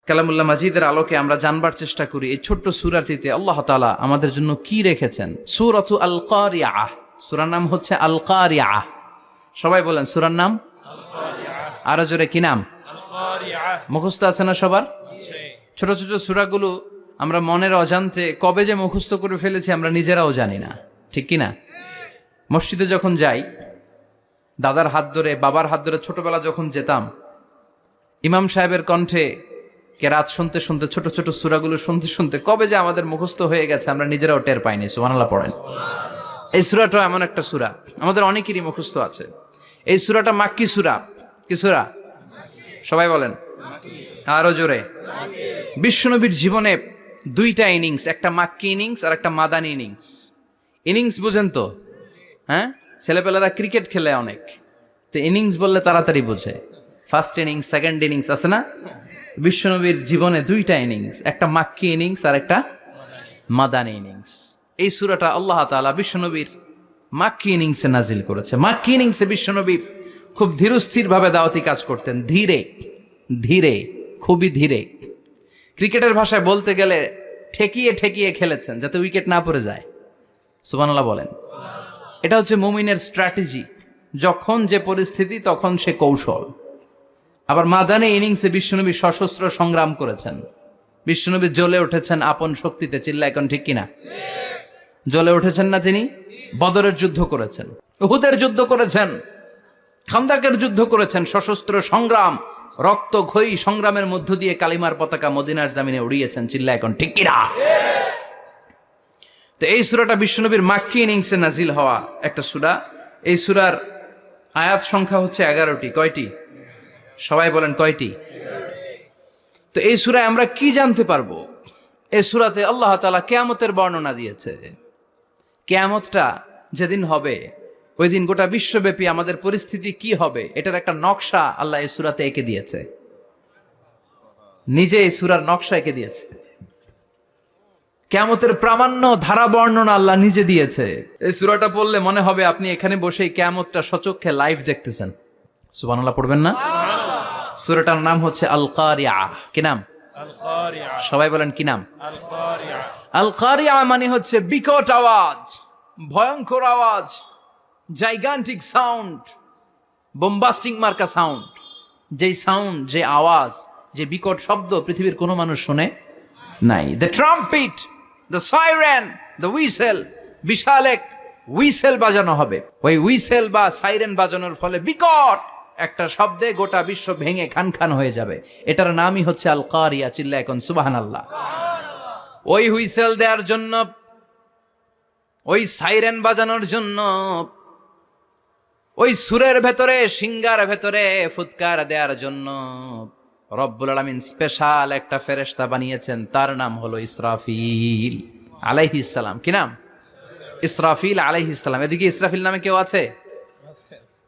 কালামুল্লাহ মাজিদের আলোকে আমরা জানবার চেষ্টা করি এই ছোট্ট সূরাটিতে আল্লাহ তাআলা আমাদের জন্য কি রেখেছেন। সূরাতু আল কারিআহ, সূরার নাম হচ্ছে আল কারিআহ। সবাই বলেন সূরার নাম আল কারিআহ। আরো জোরে কি নাম? আল কারিআহ। মুখস্থ আছে না সবার? ছোট ছোট সূরাগুলো আমরা মনের অজান্তে কবে যে মুখস্থ করে ফেলেছি আমরা নিজেরাও জানি না, ঠিক কি না? মসজিদে যখন যাই, দাদার হাত ধরে বাবার হাত ধরে ছোটবেলা যখন যেতাম, ইমাম সাহেবের কণ্ঠে কেরাত শুনতে শুনতে ছোট ছোট সূরাগুলো শুনতে শুনতে কবে যে আমাদের মুখস্থ হয়ে গেছে আমরা নিজেরাও টের পাইনি। সুবহানাল্লাহ পড়েন। এই সূরাটা এমন একটা সূরা আমাদের অনেকেরই মুখস্থ আছে। এই সূরাটা মাক্কি সূরা। কি সূরা? সবাই বলেন আরো জোরে। বিশ্বনবীর জীবনে দুইটা ইনিংস, একটা মাক্কি ইনিংস আর একটা মাদানী ইনিংস। ইনিংস বুঝেন তো? হ্যাঁ, ছেলেপেলেরা ক্রিকেট খেলে অনেক, তো ইনিংস বললে তাড়াতাড়ি বোঝে। ফার্স্ট ইনিংস, সেকেন্ড ইনিংস আছে না? বিশ্বনবীর জীবনে দুইটা ইনিংস, একটা মাক্কি ইনিংস আর একটা মাদানী ইনিংস। এই সূরাটা আল্লাহ তাআলা বিশ্বনবীর মাক্কি ইনিংসে নাজিল করেছে। মাক্কি ইনিংসে বিশ্বনবী খুব ধীরস্থির ভাবে দাওয়াতি কাজ করতেন, ধীরে ধীরে, খুবই ধীরে। ক্রিকেটের ভাষায় বলতে গেলে ঠেকিয়ে ঠেকিয়ে খেলেছেন যাতে উইকেট না পড়ে যায়। সুবহানাল্লাহ বলেন। এটা হচ্ছে মুমিনের স্ট্র্যাটেজি, যখন যে পরিস্থিতি তখন সে কৌশল। আবার মাদানী ইনিংসে বিশ্বনবী সশস্ত্র সংগ্রাম করেছেন। বিশ্বনবী জ্বলে উঠেছেন আপন শক্তিতে, চিল্লা এখন ঠিক কিনা? জ্বলে উঠেছেন না তিনি? বদরের যুদ্ধ করেছেন, উহুদের যুদ্ধ করেছেন, খান্দাকের যুদ্ধ করেছেন। সশস্ত্র সংগ্রাম, রক্তক্ষয়ী সংগ্রামের মধ্য দিয়ে কালিমার পতাকা মদিনার জামিনে উড়িয়েছেন, চিল্লা এখন ঠিক কিনা? তো এই সূরাটা বিশ্বনবীর মাক্কি ইনিংসে নাজিল হওয়া একটা সূরা। এই সূরার আয়াত সংখ্যা হচ্ছে 11টি। কয়টি? সবাই বলেন কয়টি? তো এই সূরায় আমরা কি জানতে পারবো? এই সূরাতে আল্লাহ তাআলা কিয়ামতের বর্ণনা দিয়েছে। কিয়ামতটা যেদিন হবে ওই দিন গোটা বিশ্বব্যাপী আমাদের পরিস্থিতি কি হবে এটার একটা নকশা আল্লাহ এই সূরাতে এঁকে দিয়েছে। নিজে এই সূরার নকশা এঁকে দিয়েছে। কিয়ামতের প্রামাণ্য ধারা বর্ণনা আল্লাহ নিজে দিয়েছে। এই সূরাটা পড়লে মনে হবে আপনি এখানে বসেই কিয়ামতটা সচক্ষে লাইভ দেখতেছেন। সুবহানাল্লাহ পড়বেন না? সূরাটার নাম হচ্ছে আল কারিআহ। কি নাম? আল কারিআহ। সবাই বলেন কি নাম? আল কারিআহ। আল কারিআহ মানে হচ্ছে বিকট আওয়াজ, ভয়ঙ্কর আওয়াজ, জাইগান্টিক সাউন্ড, বোম্বাস্টিং মার্কা সাউন্ড। যেই সাউন্ড, যে আওয়াজ, যে বিকট শব্দ পৃথিবীর কোনো মানুষ শুনে নাই। The trumpet, the siren, the whistle, বিশাল এক হুইসেল বাজানো হবে। ওই হুইসেল বা সাইরেন বাজানোর ফলে বিকট একটা শব্দে গোটা বিশ্ব ভেঙে খান খান হয়ে যাবে। এটার নামই হচ্ছে আল কারিআহ। চিল্লা এখন সুবহানাল্লাহ। ওই হুইসেল দেওয়ার জন্য, ওই সাইরেন বাজানোর জন্য, ওই সুরের ভেতরে, সিঙ্গার ভেতরে ফুৎকার দেওয়ার জন্য রব্বুল আলামিন স্পেশাল একটা ফেরেশতা বানিয়েছেন। তার নাম হলো ইসরাফিল আলাইহিস সালাম। কি নাম? ইসরাফিল আলাইহিস সালাম। এদিকে ইসরাফিল নামে কেউ আছে?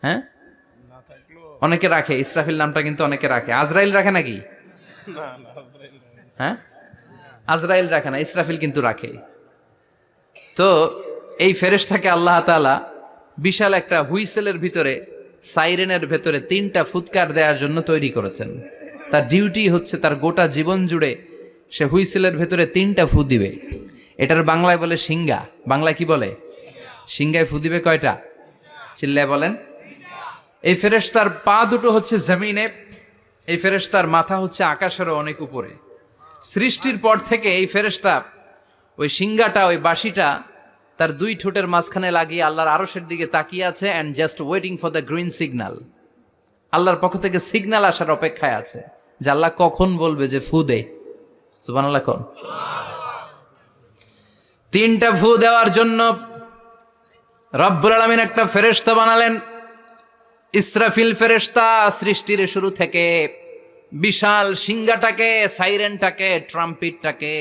হ্যাঁ, অনেকে রাখে ইসরাফিল নামটা, কিন্তু অনেকে রাখে। আজরাইল রাখে নাকি? হ্যাঁ, আজরাইল রাখে না, ইসরাফিল কিন্তু রাখে। তো এই ফেরেশতাকে আল্লাহ তাআলা বিশাল একটা হুইসেলের ভিতরে, সাইরেনের ভেতরে 3টা ফুৎকার দেওয়ার জন্য তৈরি করেছেন। তার ডিউটি হচ্ছে তার গোটা জীবন জুড়ে সে হুইসেলের ভেতরে 3টা ফু দিবে। এটার বাংলায় বলে সিঙ্গা। বাংলায় কি বলে? সিঙ্গায় ফু দিবে কয়টা? চিল্লায় বলেন। এই ফেরেশতার পা দুটো হচ্ছে জমিনে, এই ফেরেশতার মাথা হচ্ছে আকাশেরও অনেক উপরে। সৃষ্টির পর থেকে এই ফেরেশতা ওই সিঙ্গাটা, ওই বাঁশিটা তার 2 ঠোঁটের মাঝখানে লাগিয়ে আল্লাহর আরশের দিকে তাকিয়ে আছে, and just waiting for the green signal. আল্লাহর পক্ষ থেকে সিগন্যাল আসার অপেক্ষায় আছে যে আল্লাহ কখন বলবে যে ফু দে। সুবহানাল্লাহ কোন? 3টা ফু দেওয়ার জন্য রব্বুল আলামিন একটা ফেরেশতা বানালেন। ইসরাফিল ফেরেশতা সৃষ্টির শুরু থেকে বিশাল সিঙ্গাটাকে, সাইরেনটাকে, ট্রাম্পিটটাকে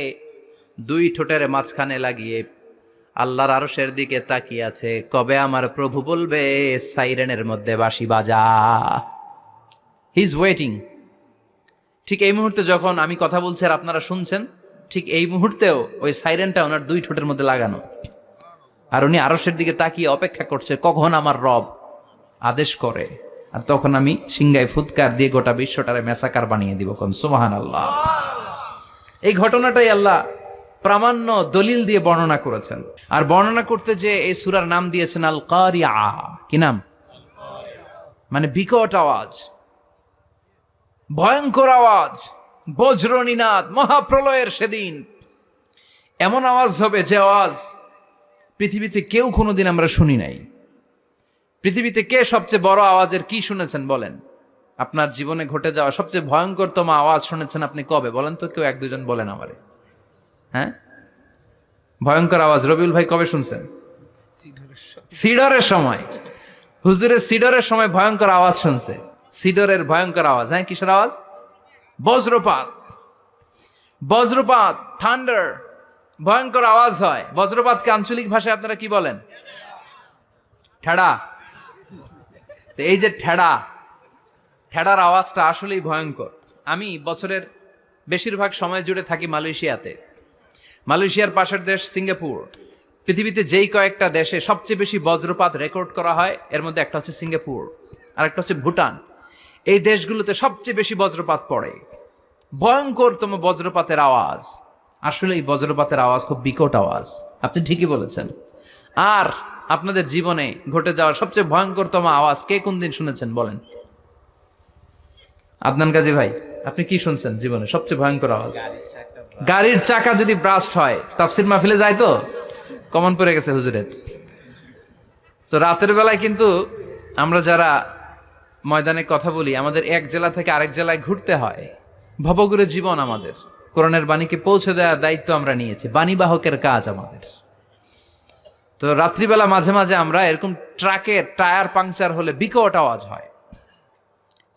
2 ঠোঁটের মাঝখানে লাগিয়ে আল্লাহর আরশের দিকে তাকিয়ে আছে, কবে আমার প্রভু বলবে সাইরেনের মধ্যে বাঁশি বাজা। He is waiting. ঠিক এই মুহূর্তে যখন আমি কথা বলছি আর আপনারা শুনছেন, ঠিক এই মুহূর্তেও ওই সাইরেনটা ওনার 2 ঠোঁটের মধ্যে লাগানো, আর উনি আরশের দিকে তাকিয়ে অপেক্ষা করছে কখন আমার রব আদেশ করে, আর তখন আমি সিঙ্গায় ফুৎকার দিয়ে গোটা বিশ্বটারে মেসাকার বানিয়ে দিব। কোন সুবহানাল্লাহ। এই ঘটনাটাই আল্লাহ প্রামাণ্য দলিল দিয়ে বর্ণনা করেছেন। আর বর্ণনা করতে যে এই সূরার নাম দিয়েছেন আল কারিয়া। কি নাম? মানে বিকট আওয়াজ, ভয়ঙ্কর আওয়াজ, বজ্রনিনাদ, মহাপ্রলয়ের সেদিন এমন আওয়াজ হবে যে আওয়াজ পৃথিবীতে কেউ কোনোদিন আমরা শুনি নাই। পৃথিবীতে কে সবচেয়ে বড় আওয়াজের কি শুনেছেন বলেন? আপনার জীবনে ঘটে যাওয়া সবচেয়ে ভয়ঙ্করতম আওয়াজ শুনেছেন আপনি কবে বলেন তো? কেউ এক দুজন বলেন আমারে। হ্যাঁ, ভয়ঙ্কর আওয়াজ রবিউল ভাই কবে শুনছেন? সিডরের সময়। হুজুরের সিডরের সময় ভয়ঙ্কর আওয়াজ শুনছে। সিডরের ভয়ঙ্কর আওয়াজ। হ্যাঁ, কিসের আওয়াজ? বজ্রপাত। বজ্রপাত, থান্ডার, ভয়ঙ্কর আওয়াজ হয়। বজ্রপাতকে আঞ্চলিক ভাষায় আপনারা কি বলেন? ঠেড়া। তো এই যে ঠেড়ার আওয়াজটা আসলেই ভয়ঙ্কর। আমি বছরের বেশিরভাগ সময় জুড়ে থাকি মালয়েশিয়াতে। মালয়েশিয়ার পাশের দেশ সিঙ্গাপুর। পৃথিবীতে যেই কয়েকটা দেশে সবচেয়ে বেশি বজ্রপাত রেকর্ড করা হয় এর মধ্যে একটা হচ্ছে সিঙ্গাপুর, আর একটা হচ্ছে ভুটান। এই দেশগুলোতে সবচেয়ে বেশি বজ্রপাত পড়ে। ভয়ঙ্করতম বজ্রপাতের আওয়াজ। আসলে এই বজ্রপাতের আওয়াজ খুব বিকট আওয়াজ। আপনি ঠিকই বলেছেন। আর আপনাদের জীবনে ঘটে যাওয়া সবচেয়ে ভয়ঙ্করতম আওয়াজ কে কোন দিন শুনেছেন বলেন? আদনান গাজী ভাই, আপনি কি শুনছেন জীবনে সবচেয়ে ভয়ঙ্কর আওয়াজ? গাড়ির চাকা যদি ব্রাস্ট হয়। তাফসির মাহফিলে যায় তো কমন পড়ে গেছে হুজুরের। তো রাতের বেলায় কিন্তু আমরা যারা ময়দানে কথা বলি, আমাদের এক জেলা থেকে আরেক জেলায় ঘুরতে হয়। ভবঘুরে জীবন আমাদের। কোরআনের বাণীকে পৌঁছে দেওয়ার দায়িত্ব আমরা নিয়েছি, বাণীবাহকের কাজ আমাদের। তো রাত্রিবেলা মাঝে মাঝে আমরা এরকম ট্রাকের টায়ার পাংচার হলে বিকট আওয়াজ হয়,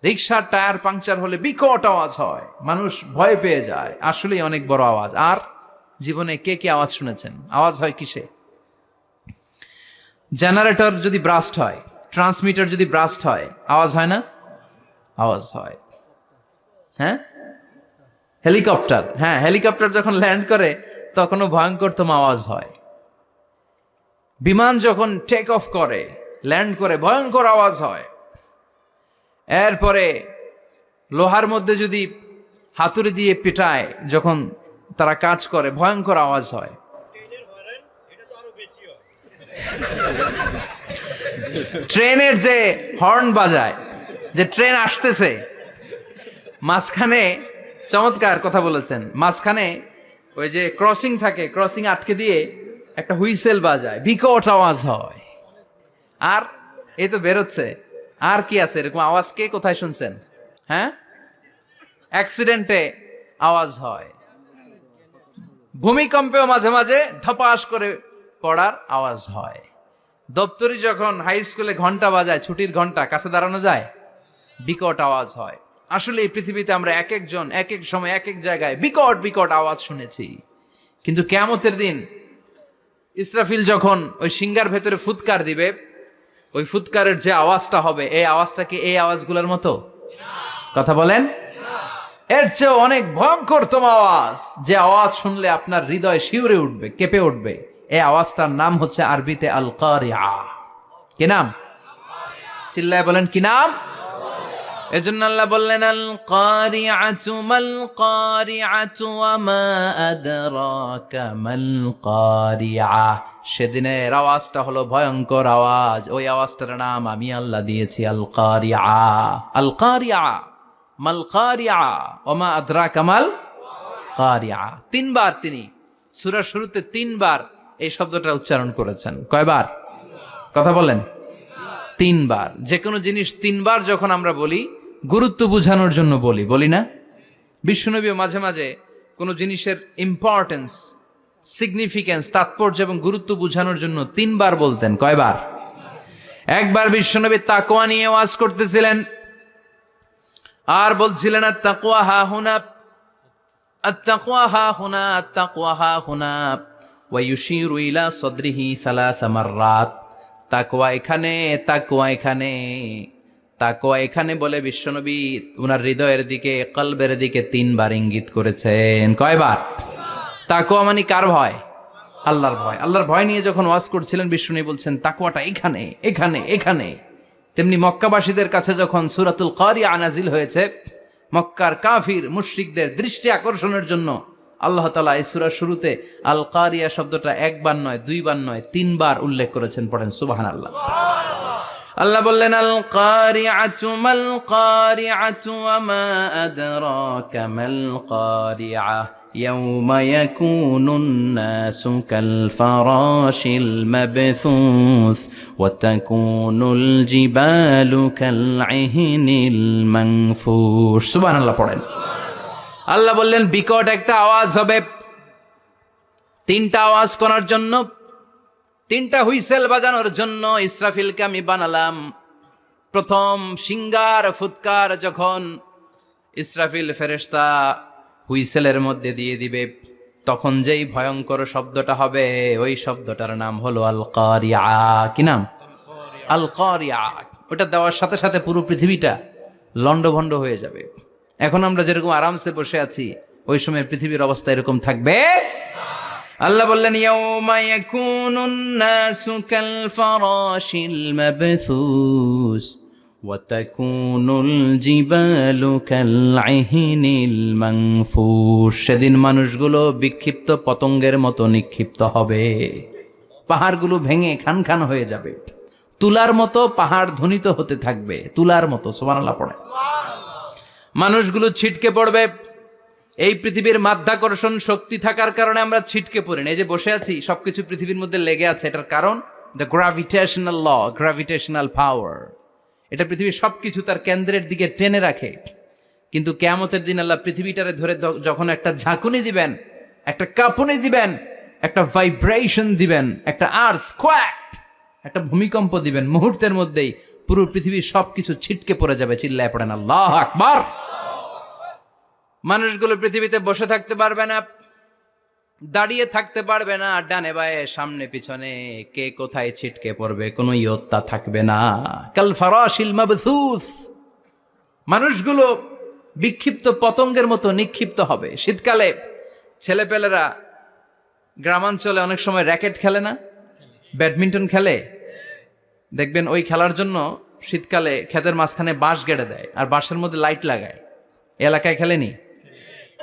রিক্সার টায়ার পাংচার হলে বিকট আওয়াজ হয়, মানুষ ভয় পেয়ে যায়। আসলেই অনেক বড় আওয়াজ। আর জীবনে কে কে আওয়াজ শুনেছেন? আওয়াজ হয় কিসে? জেনারেটর যদি ব্রাস্ট হয়, ট্রান্সমিটার যদি ব্রাস্ট হয়, আওয়াজ হয় না? আওয়াজ হয়। হ্যাঁ, হেলিকপ্টার। হ্যাঁ, হেলিকপ্টার যখন ল্যান্ড করে তখনও ভয়ঙ্করতম আওয়াজ হয়। বিমান যখন টেক অফ করে, ল্যান্ড করে, ভয়ঙ্কর আওয়াজ হয়। এরপরে লোহার মধ্যে যদি হাতুড়ি দিয়ে পিটায় যখন তারা কাজ করে, ভয়ঙ্কর আওয়াজ হয়। ট্রেনের যে হর্ন বাজায়, যে ট্রেন আসতেছে, মাঝখানে চমৎকার কথা বলেছেন, মাঝখানে ওই যে ক্রসিং থাকে, ক্রসিং আটকে দিয়ে একটা হুইসেল বাজায়, বিকট আওয়াজ হয়। আর এই তো বেরোচ্ছে। আর কি আছে এরকম আওয়াজ? কে কোথায় শুনছেন? হ্যাঁ, অ্যাক্সিডেন্টে আওয়াজ হয়। ভূমিকম্পেও মাঝে মাঝে ধপাস করে পড়ার আওয়াজ হয়। দপ্তরি যখন হাই স্কুলে ঘন্টা বাজায়, ছুটির ঘন্টা, কাছে দাঁড়ানো যায়, বিকট আওয়াজ হয়। আসলে এই পৃথিবীতে আমরা এক একজন এক এক সময় এক এক জায়গায় বিকট বিকট আওয়াজ শুনেছি। কিন্তু কিয়ামতের দিন ইসরাফিল যখন ওই সিংহার ভেতরে ফুৎকার দিবে, ওই ফুৎকারের যে আওয়াজটা হবে, এই আওয়াজটা কি এই আওয়াজগুলোর মতো? কথা বলেন। এর চেয়ে অনেক ভয়ঙ্করতম আওয়াজ, যে আওয়াজ শুনলে আপনার হৃদয় শিউরে উঠবে, কেঁপে উঠবে। এই আওয়াজটার নাম হচ্ছে আরবিতে আল কারিয়া। কি নাম? চিল্লায় বলেন কি নাম? এজন্য আল্লাহ বললেন আল কারিআতু মাল কারিআতু ওয়া মা আদরাকা মাল কারিআ। সেদিনের আওয়াজটা হলো ভয়ঙ্কর আওয়াজ। ওই আওয়াজটার নাম আমি আল্লাহ দিয়েছি আল কারিআ। আল কারিআ মাল কারিআ ওয়া মা আদরাকা মাল কারিআ। তিনবার তিনি সূরার শুরুতে তিনবার এই শব্দটা উচ্চারণ করেছেন। কয়বার? কথা বলেন। তিনবার। যে কোনো জিনিস তিনবার যখন আমরা বলি, গুরুত্ব বোঝানোর জন্য বলি, বলি না? বিশ্বনবীও মাঝে মাঝে কোনো জিনিসের ইম্পর্টেন্স, সিগনিফিকেন্স, তাৎপর্য এবং গুরুত্ব বোঝানোর জন্য তিনবার বলতেন। কয়বার? একবার বিশ্বনবী তাকওয়া নিয়ে ওয়াজ করতেছিলেন আর বলছিলেন আত-তাকওয়া হা হুনা, আত-তাকওয়া হা হুনা, আত-তাকওয়া হা হুনা, ওয়া ইউশিরু ইলা সাদরিহি সালাসা মাররাত। তাকওয়া এখানে, তাকওয়া এখানে, তাকওয়া এখানে বলে বিশ্বনবী উনার হৃদয়ের দিকে, কলবের দিকে তিনবার ইঙ্গিত করেছেন। কয়বার? তাকওয়া মানে কার ভয়? আল্লাহর ভয়। আল্লাহর ভয় নিয়ে যখন ওয়াজ করছিলেন বিশ্বনবী বলছেন তাকওয়াটা এখানে, এখানে, এখানে। তেমনি মক্কাবাসীদের কাছে যখন সূরাতুল কারিয়া নাজিল হয়েছে, মক্কার কাফির মুশরিকদের দৃষ্টি আকর্ষণের জন্য আল্লাহ তাআলা এই সূরার শুরুতে আল কারিয়া শব্দটা একবার নয়, দুইবার নয়, তিনবার উল্লেখ করেছেন। পড়েন সুবহানাল্লাহ। আল্লাহ বললেন আল কারিআতু মাল কারিআতু ওয়া মা আদরাকা মাল কারিআহ ইয়াউমা ইয়াকুনুন নাসু কাল ফারাশিল মাবথুস ওয়া তাকুনুল জিবালু কাল ইহনিল মানফুশ। সুবহানাল্লাহ পড়েন। আল্লাহ বললেন বিকট একটা আওয়াজ হবে, তিনটা আওয়াজ করার জন্য, তিনটা হুইসেল বাজানোর জন্য ইসরাফিলকে আমি বানালাম। প্রথম সিঙ্গার ফুৎকার যখন ইসরাফিল ফেরেশতা হুইসেলের মধ্যে দিয়ে দিবে, তখন যেই ভয়ঙ্কর শব্দটা হবে ওই শব্দটার নাম হলো আল কারিয়া। কি নাম? আল কারিয়া। ওটা দেওয়ার সাথে সাথে পুরো পৃথিবীটা লন্ডভন্ড হয়ে যাবে। এখন আমরা যেরকম আরামসে বসে আছি, ওই সময় পৃথিবীর অবস্থা এরকম থাকবে। আল্লাহ বললেন ইয়াউমা ইয়াকুনুন নাসু কাল ফারাশিল মাবথুস ওয়া তাকুনুল জিবালু কাল ইহনিল মানফুশ। সেদিন মানুষগুলো বিক্ষিপ্ত পতঙ্গের মতো নিক্ষিপ্ত হবে, পাহাড়গুলো ভেঙে খান খান হয়ে যাবে, তুলার মতো পাহাড় ধ্বনিত হতে থাকবে, তুলার মতো। সুবহানাল্লাহ পড়ে। মানুষগুলো ছিটকে পড়বে। এই পৃথিবীর মাধ্যাকর্ষণ শক্তি থাকার কারণে আমরা ছিটকে পড়ি না। এই যে বসে আছি, সবকিছু পৃথিবীর মধ্যে লেগে আছে, এটার কারণ দ্য গ্র্যাভিটেশনাল ল, গ্র্যাভিটেশনাল পাওয়ার। এটা পৃথিবীর সবকিছু তার কেন্দ্রের দিকে টেনে রাখে। কিন্তু কিয়ামতের দিন আল্লাহ পৃথিবীটারে ধরে যখন একটা ঝাঁকুনি দিবেন, একটা কাঁপুনি দিবেন, একটা ভাইব্রেশন দিবেন, একটা আর্থকোয়াক, একটা ভূমিকম্প দিবেন, মুহূর্তের মধ্যেই পুরো পৃথিবীর সবকিছু ছিটকে পড়ে যাবে। চিল্লায় পড়েন আল্লাহু আকবার। মানুষগুলো পৃথিবীতে বসে থাকতে পারবে না, দাঁড়িয়ে থাকতে পারবে না, ডানে বায়ে সামনে পিছনে কে কোথায় ছিটকে পড়বে কোনো ইয়ত্তা থাকবে না। কাল ফারাশিল মাবথুস। মানুষগুলো বিক্ষিপ্ত পতঙ্গের মতো নিক্ষিপ্ত হবে। শীতকালে ছেলেপেলেরা গ্রামাঞ্চলে অনেক সময় র্যাকেট খেলে না, ব্যাডমিন্টন খেলে, দেখবেন ওই খেলার জন্য শীতকালে ক্ষেতের মাঝখানে বাঁশ গেড়ে দেয় আর বাঁশের মধ্যে লাইট লাগায়। এলাকায় খেলেনি?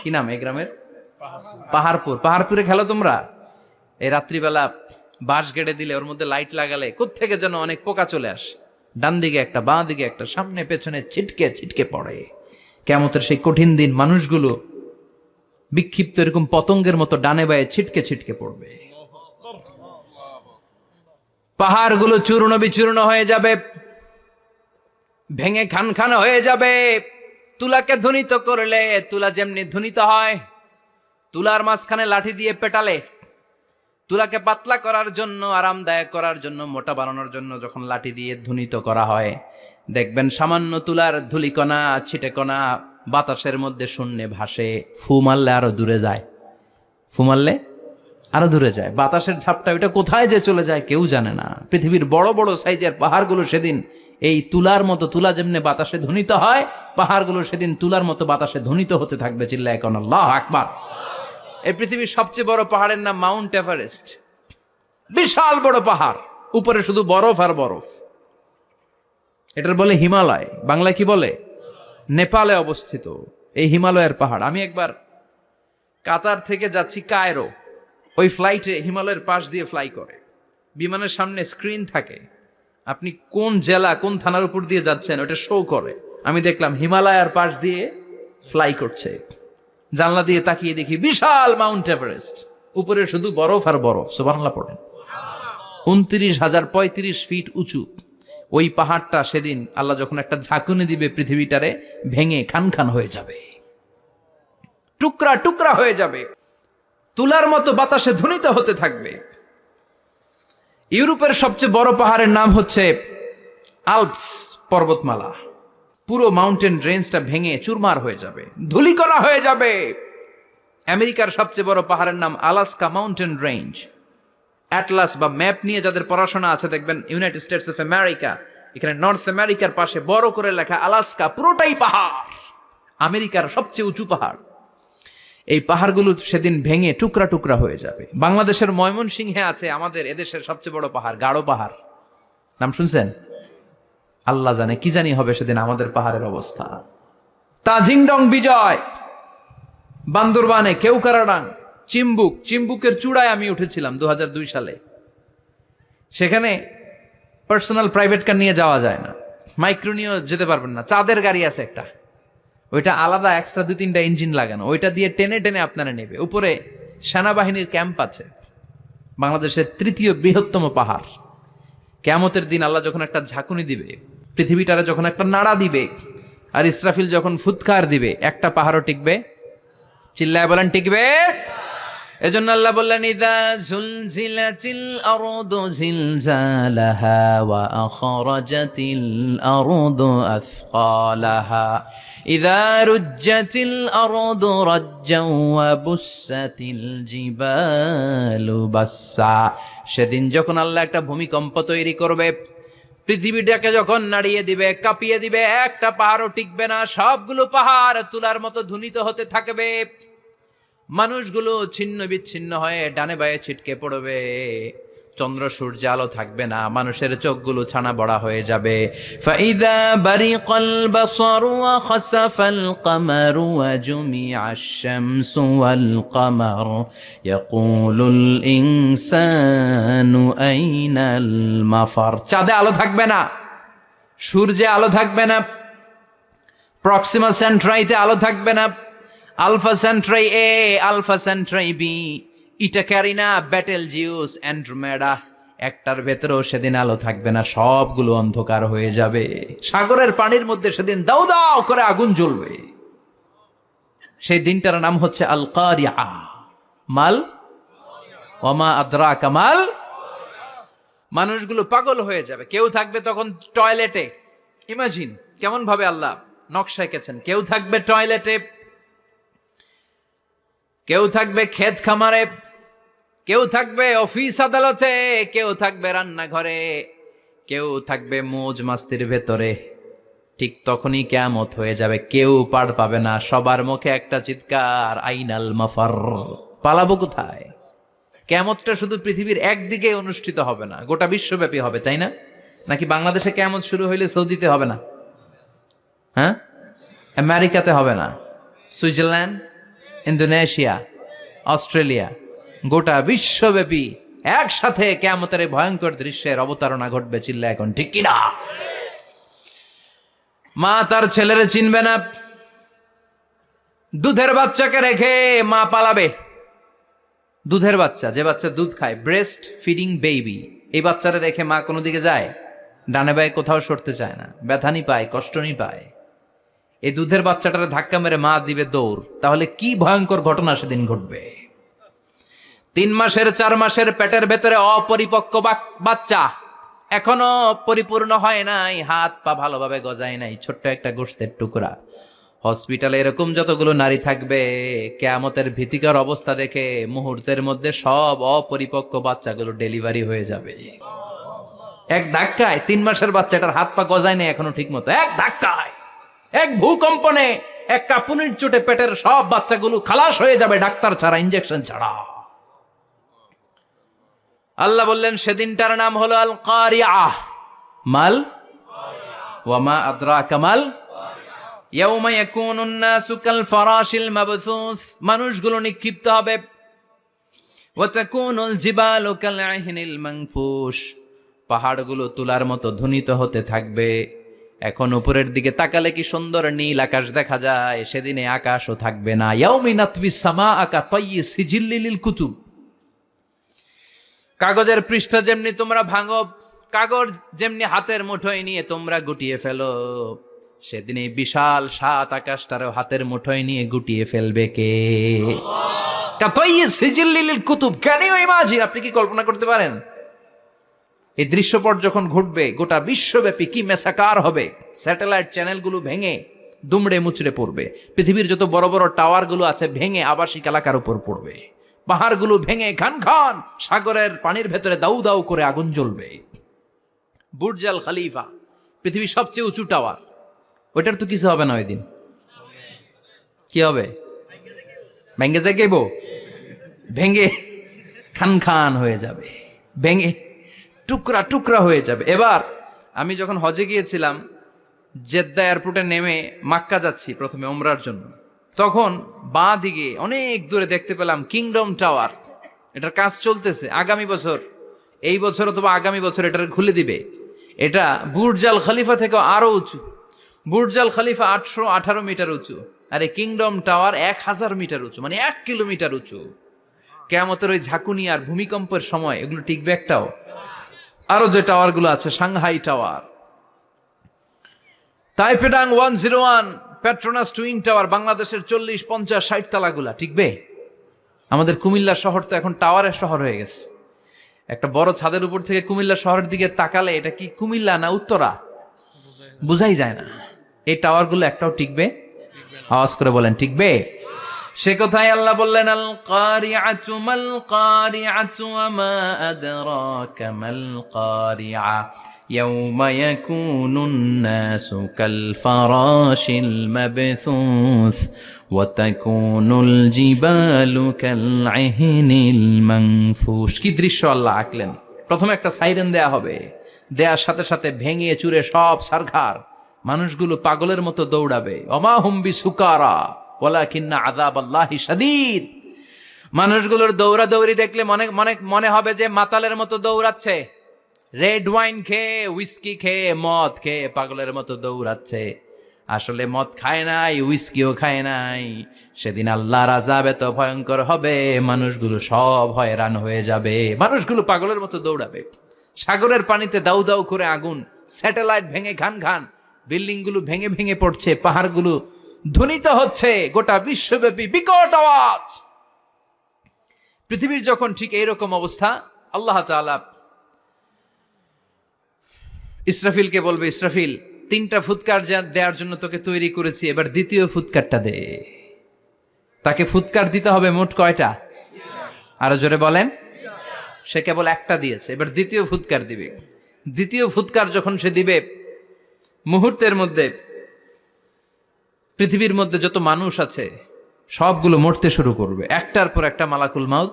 কি নাম এই গ্রামের? পাহাড়পুর। পাহাড়পুরে খেলো তোমরা? এই রাত্রিবেলা বাঁশ গেড়ে দিলে ওর মধ্যে লাইট লাগালে কোত্থেকে যেন অনেক পোকা চলে আসে, ডান দিকে একটা, বাঁ দিকে একটা, সামনে পেছনে ছিটকে ছিটকে পড়ে। কিয়ামতের সেই কঠিন দিন মানুষগুলো বিক্ষিপ্ত এরকম পতঙ্গের মতো ডানে বায়ে ছিটকে ছিটকে পড়বে। পাহাড়গুলো চূর্ণ বিচূর্ণ হয়ে যাবে, ভেঙে খান খান হয়ে যাবে। তুলাকে ধ্বনিত করলে তুলা যেমনি ধ্বনিত হয়, তুলার মাঝখানে লাঠি দিয়ে পেটালে, তুলাকে পাতলা করার জন্য, আরামদায়ক করার জন্য, মোটা বানানোর জন্য যখন লাঠি দিয়ে ধ্বনিত করা হয়, দেখবেন সামান্য তুলার ধুলিকণা, ছিটেকণা বাতাসের মধ্যে শূন্যে ভাসে। ফু মারলে আরো দূরে যায়, ফু মারলে আরো দূরে যায়। বাতাসের ঝাপটা ওইটা কোথায় যে চলে যায় কেউ জানে না। পৃথিবীর বড় বড় সাইজের পাহাড়গুলো সেদিন এই তুলার মতো, তুলা যেমনি বাতাসে ধ্বনিত হয়, পাহাড়গুলো সেদিন তুলার মতো বাতাসে ধ্বনিত হতে থাকবে। চিল্লায় এখন আল্লাহু আকবার। এই পৃথিবীর সবচেয়ে বড় পাহাড়ের নাম মাউন্ট এভারেস্ট। বিশাল বড় পাহাড়, উপরে শুধু বরফ আর বরফ। এটার বলে হিমালয়। বাংলায় কি বলে? নেপালে অবস্থিত এই হিমালয়ের পাহাড়। আমি একবার কাতার থেকে যাচ্ছি কায়রো, ওই ফ্লাইটে হিমালয়ের পাশ দিয়ে ফ্লাই করে, বিমানের সামনে স্ক্রিন থাকে, আপনি কোন জেলা কোন থানার উপর দিয়ে যাচ্ছেন ওটা শো করে। আমি দেখলাম হিমালয়ের পাশ দিয়ে ফ্লাই করছে। জানলা দিয়ে তাকিয়ে দেখি বিশাল মাউন্ট এভারেস্ট, উপরে শুধু বরফ আর বরফ। সুবহানাল্লাহ পড়েন। 29,035 ফিট উঁচু ওই পাহাড়টা সেদিন আল্লাহ যখন একটা ঝাঁকুনি দিবে, পৃথিবীটারে ভেঙে খান খান হয়ে যাবে, টুকরা টুকরা হয়ে যাবে, তুলার মতো বাতাসে ধ্বনিত হতে থাকবে। ইউরোপের সবচেয়ে বড় পাহাড়ের নাম হচ্ছে আল্পস পর্বতমালা। পুরো মাউন্টেন রেঞ্জটা ভেঙে চুরমার হয়ে যাবে, ধূলিকণা হয়ে যাবে। আমেরিকার সবচেয়ে বড় পাহাড়ের নাম আলাস্কা মাউন্টেন রেঞ্জ। অ্যাটলাস বা ম্যাপ নিয়ে যাদের পড়াশোনা আছে দেখবেন ইউনাইটেড স্টেটস অফ আমেরিকা, এখানে নর্থ আমেরিকার পাশে বড় করে লেখা আলাস্কা, পুরোটাই পাহাড়, আমেরিকার সবচেয়ে উঁচু পাহাড়। এই পাহাড়গুলো সেদিন ভেঙে টুকরা টুকরা হয়ে যাবে। বাংলাদেশের ময়মনসিংহে আছে আমাদের এদেশের সবচেয়ে বড় পাহাড়, গাঢ় পাহাড়। নাম শুনছেন? আল্লাহ জানে কি জানি হবে সেদিন আমাদের পাহাড়ের অবস্থা। তাজিংডং বিজয়, বান্দরবানে কেওক্রাডাং, চিম্বুকের চূড়ায় আমি উঠেছিলাম 2002 সালে। সেখানে পার্সোনাল প্রাইভেট কার নিয়ে যাওয়া যায় না, মাইক্রো নিয়েও যেতে পারবেন না। চাঁদের গাড়ি আছে একটা, ওইটা আলাদা এক্সট্রা 2-3টা ইঞ্জিন লাগানো, ওইটা দিয়ে টেনে টেনে আপনারা নেবে। উপরে সেনাবাহিনীর ক্যাম্প আছে, বাংলাদেশের 3য় বৃহত্তম পাহাড়। কিয়ামতের দিন আল্লাহ যখন একটা ঝাঁকুনি দিবে, পৃথিবীটারে যখন একটা নাড়া দিবে, আর ইসরাফিল যখন ফুৎকার দিবে, একটা পাহাড়ও টিকবে? চিল্লায় বলেন টিকবে? এজন্য আল্লাহ বললেন, ইযা যুলজিলাতিল আরদু জিলজালাহা ওয়া আখরাজাতিল আরদু আসকালাহা ইযা রুজ্জাতিল আরদু রাজ্জাও ওয়া বুসাতিল জিবালু বাসসা। সেদিন যখন আল্লাহ একটা ভূমিকম্প তৈরি করবে, পৃথিবীটাকে যখন নাড়িয়ে দিবে, কাঁপিয়ে দিবে, একটা পাহাড়ও টিকবে না, সবগুলো পাহাড় তুলার মতো ধ্বনিত হতে থাকবে। মানুষগুলো ছিন্ন বিচ্ছিন্ন হয়ে ডানে বায়ে ছিটকে পড়বে, চন্দ্র সূর্য আলো থাকবে না, মানুষের চোখগুলো ছানা বড়া হয়ে যাবে। ফাইদা বারিকাল বাসারু ওয়া খাসাফাল কামারু ওয়া জুমিআশ শামসু ওয়াল কামার ইয়াকুলুল ইনসানু আইনাল মাফার। চাঁদে আলো থাকবে না, সূর্যে আলো থাকবে না, প্রক্সিমা সেন্ট্রাইতে আলো থাকবে না, alpha Centauri A, alpha Centauri B, Eta Carinae, Betelgeuse, Andromeda, একটার ভেতরেও সেদিন আলো থাকবে না, সবগুলো অন্ধকার হয়ে যাবে। সাগরের পানির মধ্যে সেদিন দাউ দাউ করে আগুন জ্বলবে। সেই দিনটার নাম হচ্ছে আল কারিয়া। মাল ওয়ামা আদরাকা মাল। মানুষগুলো পাগল হয়ে যাবে। কেউ থাকবে তখন টয়লেটে, ইমাজিন কেমন ভাবে আল্লাহ নকশা এঁকেছেন। কেউ থাকবে টয়লেটে, কেউ থাকবে ক্ষেত খামারে, কেউ থাকবে অফিস আদালতে, কেউ থাকবে রান্নাঘরে, কেউ থাকবে মৌজ মাস্তির ভেতরে। ঠিক তখনই কিয়ামত হয়ে যাবে, কেউ পার পাবে না, সবার মুখে একটা চিৎকার, আইনাল মাফার। পালাবো কোথায়? কিয়ামতটা শুধু পৃথিবীর একদিকে অনুষ্ঠিত হবে না, গোটা বিশ্বব্যাপী হবে, তাই না? নাকি বাংলাদেশে কিয়ামত শুরু হইলে সৌদিতে হবে না? হ্যাঁ, আমেরিকাতে হবে না, সুইজারল্যান্ড, ইন্দোনেশিয়া, অস্ট্রেলিয়া, গোটা বিশ্বব্যাপী একসাথে কিয়ামতের ভয়ঙ্কর দৃশ্যের অবতারণা ঘটবে। চিল্লা এখন ঠিক কিনা? মা তার ছেলেরে চিনবে না, দুধের বাচ্চাকে রেখে মা পালাবে। দুধের বাচ্চা, যে বাচ্চা দুধ খায়, ব্রেস্ট ফিডিং বেবি, এই বাচ্চারা রেখে মা কোনো দিকে যায়? ডানে বায়ে কোথাও সরতে চায় না, ব্যথানি পায়, কষ্টনি পায়। এই দুধের বাচ্চাটারে ধাক্কা মেরে মা দিবে দৌড়। তাহলে কি ভয়ঙ্কর ঘটনা সেদিন ঘটবে। 3 মাসের 4 মাসের পেটের ভেতরে অপরিপক্ক বাচ্চা, এখনো পরিপূর্ণ হয় নাই, হাত পা ভালোভাবে গজায় নাই, ছোট্ট একটা গোশতের টুকরা। হসপিটালে এরকম যতগুলো নারী থাকবে, কিয়ামতের ভীতিকর অবস্থা দেখে মুহূর্তের মধ্যে সব অপরিপক্ক বাচ্চাগুলো ডেলিভারি হয়ে যাবে। এক ধাক্কায় 3 মাসের বাচ্চাটার হাত পা গজায় নাই এখনো ঠিক মতো, এক ধাক্কায়, এক ভূকম্পনে, এক কাঁপুনির চোটে পেটের সব বাচ্চাগুলো খালাস হয়ে যাবে, ডাক্তার ছাড়া, ইনজেকশন ছাড়া। আল্লাহ বললেন সেদিনটার নাম হলো আল কারিয়া। মাল ওয়ামা আদরাকা মাল। ইয়াউমা ইয়াকুনুন নাসু কাল ফারাশিল মাবথুস, মানুষগুলো নিক্ষিপ্ত হবে। ওয়া তাকুনুল জিবালু কাল আহিনিল মানফুশ, পাহাড়গুলো তুলার মতো ধ্বনিত হতে থাকবে। এখন উপরের দিকে তাকালে কি সুন্দর নীল আকাশ দেখা যায়, সেদিনে আকাশও থাকবে না। ইয়াউমি নাতবিস সামাআ কা তায়্যি সিজিল্লিল কুতুব, কাগজের পৃষ্ঠা যেমনি তোমরা ভাঙো, কাগজ যেমনি হাতের মুঠোয় নিয়ে তোমরা গুটিয়ে ফেলো, সেদিন এই বিশাল 7 আকাশটারও হাতের মুঠোয় নিয়ে গুটিয়ে ফেলবে কে? কা তায়্যি সিজিল্লিল কুতুব। Can you imagine? আপনি কি কল্পনা করতে পারেন এই দৃশ্যপট যখন ঘটবে গোটা বিশ্বব্যাপী কি মেসাকার হবে? স্যাটেলাইট চ্যানেলগুলো ভেঙে দুমড়ে মুচড়ে পড়বে, পৃথিবীর যত বড় বড় টাওয়ারগুলো আছে ভেঙে আবাসিক এলাকার উপর পড়বে, পাহাড়গুলো ভেঙে খান খান সাগরের পানির ভেতরে দাউ দাউ করে আগুন জ্বলবে। বুর্জ আল খলিফা, পৃথিবীর সবচেয়ে উঁচু টাওয়ার, ওইটার তো কিছু হবে না ওই দিন। কি হবে? ভেঙে যাইব, ভেঙে খান খান হয়ে যাবে, ভেঙে টুকরা টুকরা হয়ে যাবে। এবার আমি যখন হজে গিয়েছিলাম, জেদ্দা এয়ারপোর্টে নেমে মাক্কা যাচ্ছি প্রথমে উমরার জন্য, তখন বাঁ দিকে অনেক দূরে দেখতে পেলাম কিংডম টাওয়ার। এটার কাজ চলতেছে, আগামী বছর, এই বছর অথবা আগামী বছর এটার খুলে দিবে। এটা বুর্জ আল খলিফা থেকে আরো উঁচু। বুর্জ আল খলিফা 818 মিটার উঁচু, আর এই কিংডম টাওয়ার 1000 মিটার উঁচু, মানে 1 কিলোমিটার উঁচু। কিয়ামতের ওই ঝাঁকুনি আর ভূমিকম্পের সময় এগুলো টিকবে একটাও? আরো যে টাওয়ার গুলো আছে, সাংহাই টাওয়ার, তাইপেডাং 101, পেট্রোনাস টুইন টাওয়ার, বাংলাদেশের 40, 50, 60 তালাগুলা টিকবে? আমাদের কুমিল্লা শহর তো এখন টাওয়ারের শহর হয়ে গেছে। একটা বড় ছাদের উপর থেকে কুমিল্লা শহরের দিকে তাকালে এটা কি কুমিল্লা না উত্তরা বুঝাই যায় না। এই টাওয়ারগুলো একটাও টিকবে? আওয়াজ করে বলেন, টিকবে? সে কথাই আল্লাহ বললেন, আল কারিআতু মাল কারিআতু ওয়া মা আদরাকা মাল কারিআ ইয়াউমা ইয়াকুনুন নাসু কাল ফারাশিল মাবথুস ওয়া তাকুনুল জিবালু কাল ইহনিল মানফুশ। কি দৃশ্য আল্লাহ আঁকলেন! প্রথমে একটা সাইরেন দেয়া হবে, দেয়ার সাথে সাথে ভেঙে চুরে সব সারখার, মানুষগুলো পাগলের মতো দৌড়াবে। ওমা হুম বিসুকারা ওয়ালাকিন্না আযাবাল্লাহি শাদীদ। মানুষগুলোর দৌড়াদৌড়ি দেখলে মনে হবে যে মাতালের মতো দৌড়াচ্ছে, রেড ওয়াইন খেয়ে, উইস্কি খেয়ে, মদ খেয়ে পাগলের মতো দৌড়াচ্ছে। আসলে মদ খায় নাই, উইস্কিও খায় নাই। সেদিন আল্লাহর আযাব এত ভয়ঙ্কর হবে, মানুষগুলো সব হয়রান হয়ে যাবে, মানুষগুলো পাগলের মতো দৌড়াবে। সাগরের পানিতে দাউ দাউ করে আগুন, স্যাটেলাইট ভেঙে ঘান ঘান, বিল্ডিং গুলো ভেঙে ভেঙে পড়ছে, পাহাড়গুলো ধ্বনিত হচ্ছে, গোটা বিশ্বব্যাপী বিকট আওয়াজ। পৃথিবীর যখন ঠিক এইরকম অবস্থা, আল্লাহ তাআলা ইসরাফিলকে বলবে, ইসরাফিল 3টা ফুৎকার দেওয়ার জন্য তোকে তৈরি করেছি, এবার দ্বিতীয় ফুৎকারটা দে। তাকে ফুৎকার দিতে হবে মোট কয়টা? আরো জোরে বলেন। সে কেবল একটা দিয়েছে, এবার দ্বিতীয় ফুৎকার দিবে। দ্বিতীয় ফুৎকার যখন সে দিবে, মুহূর্তের মধ্যে পৃথিবীর মধ্যে যত মানুষ আছে সবগুলো মরতে শুরু করবে। একটার পর একটা মালাকুল মাউত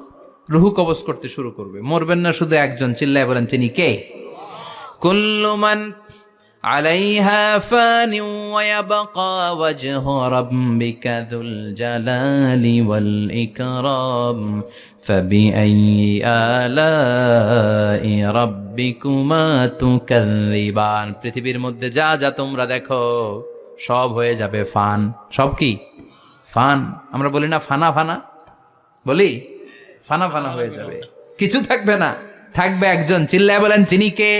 রুহু কবজ করতে শুরু করবে। মরবেন না শুধু একজন, চিল্লায় বলেন, তিনি কে? কুল্লু মান আলাইহা ফানি ওয়া ইয়াবকা ওয়াজহু রাব্বিকা যুল জালালি ওয়াল ইকরাম ফাবিআইয়ি আলাই রাব্বিকুমা তুকাযযিবান। পৃথিবীর মধ্যে যা যা তোমরা দেখো সব হয়ে যাবে ফান। সব কি? ফান। আমরা বলি না ফানা ফানা, বলি ফানা ফানা হয়ে যাবে, কিছু থাকবে না, থাকবে একজন। চিল্লায় বলেন, তিনি কে?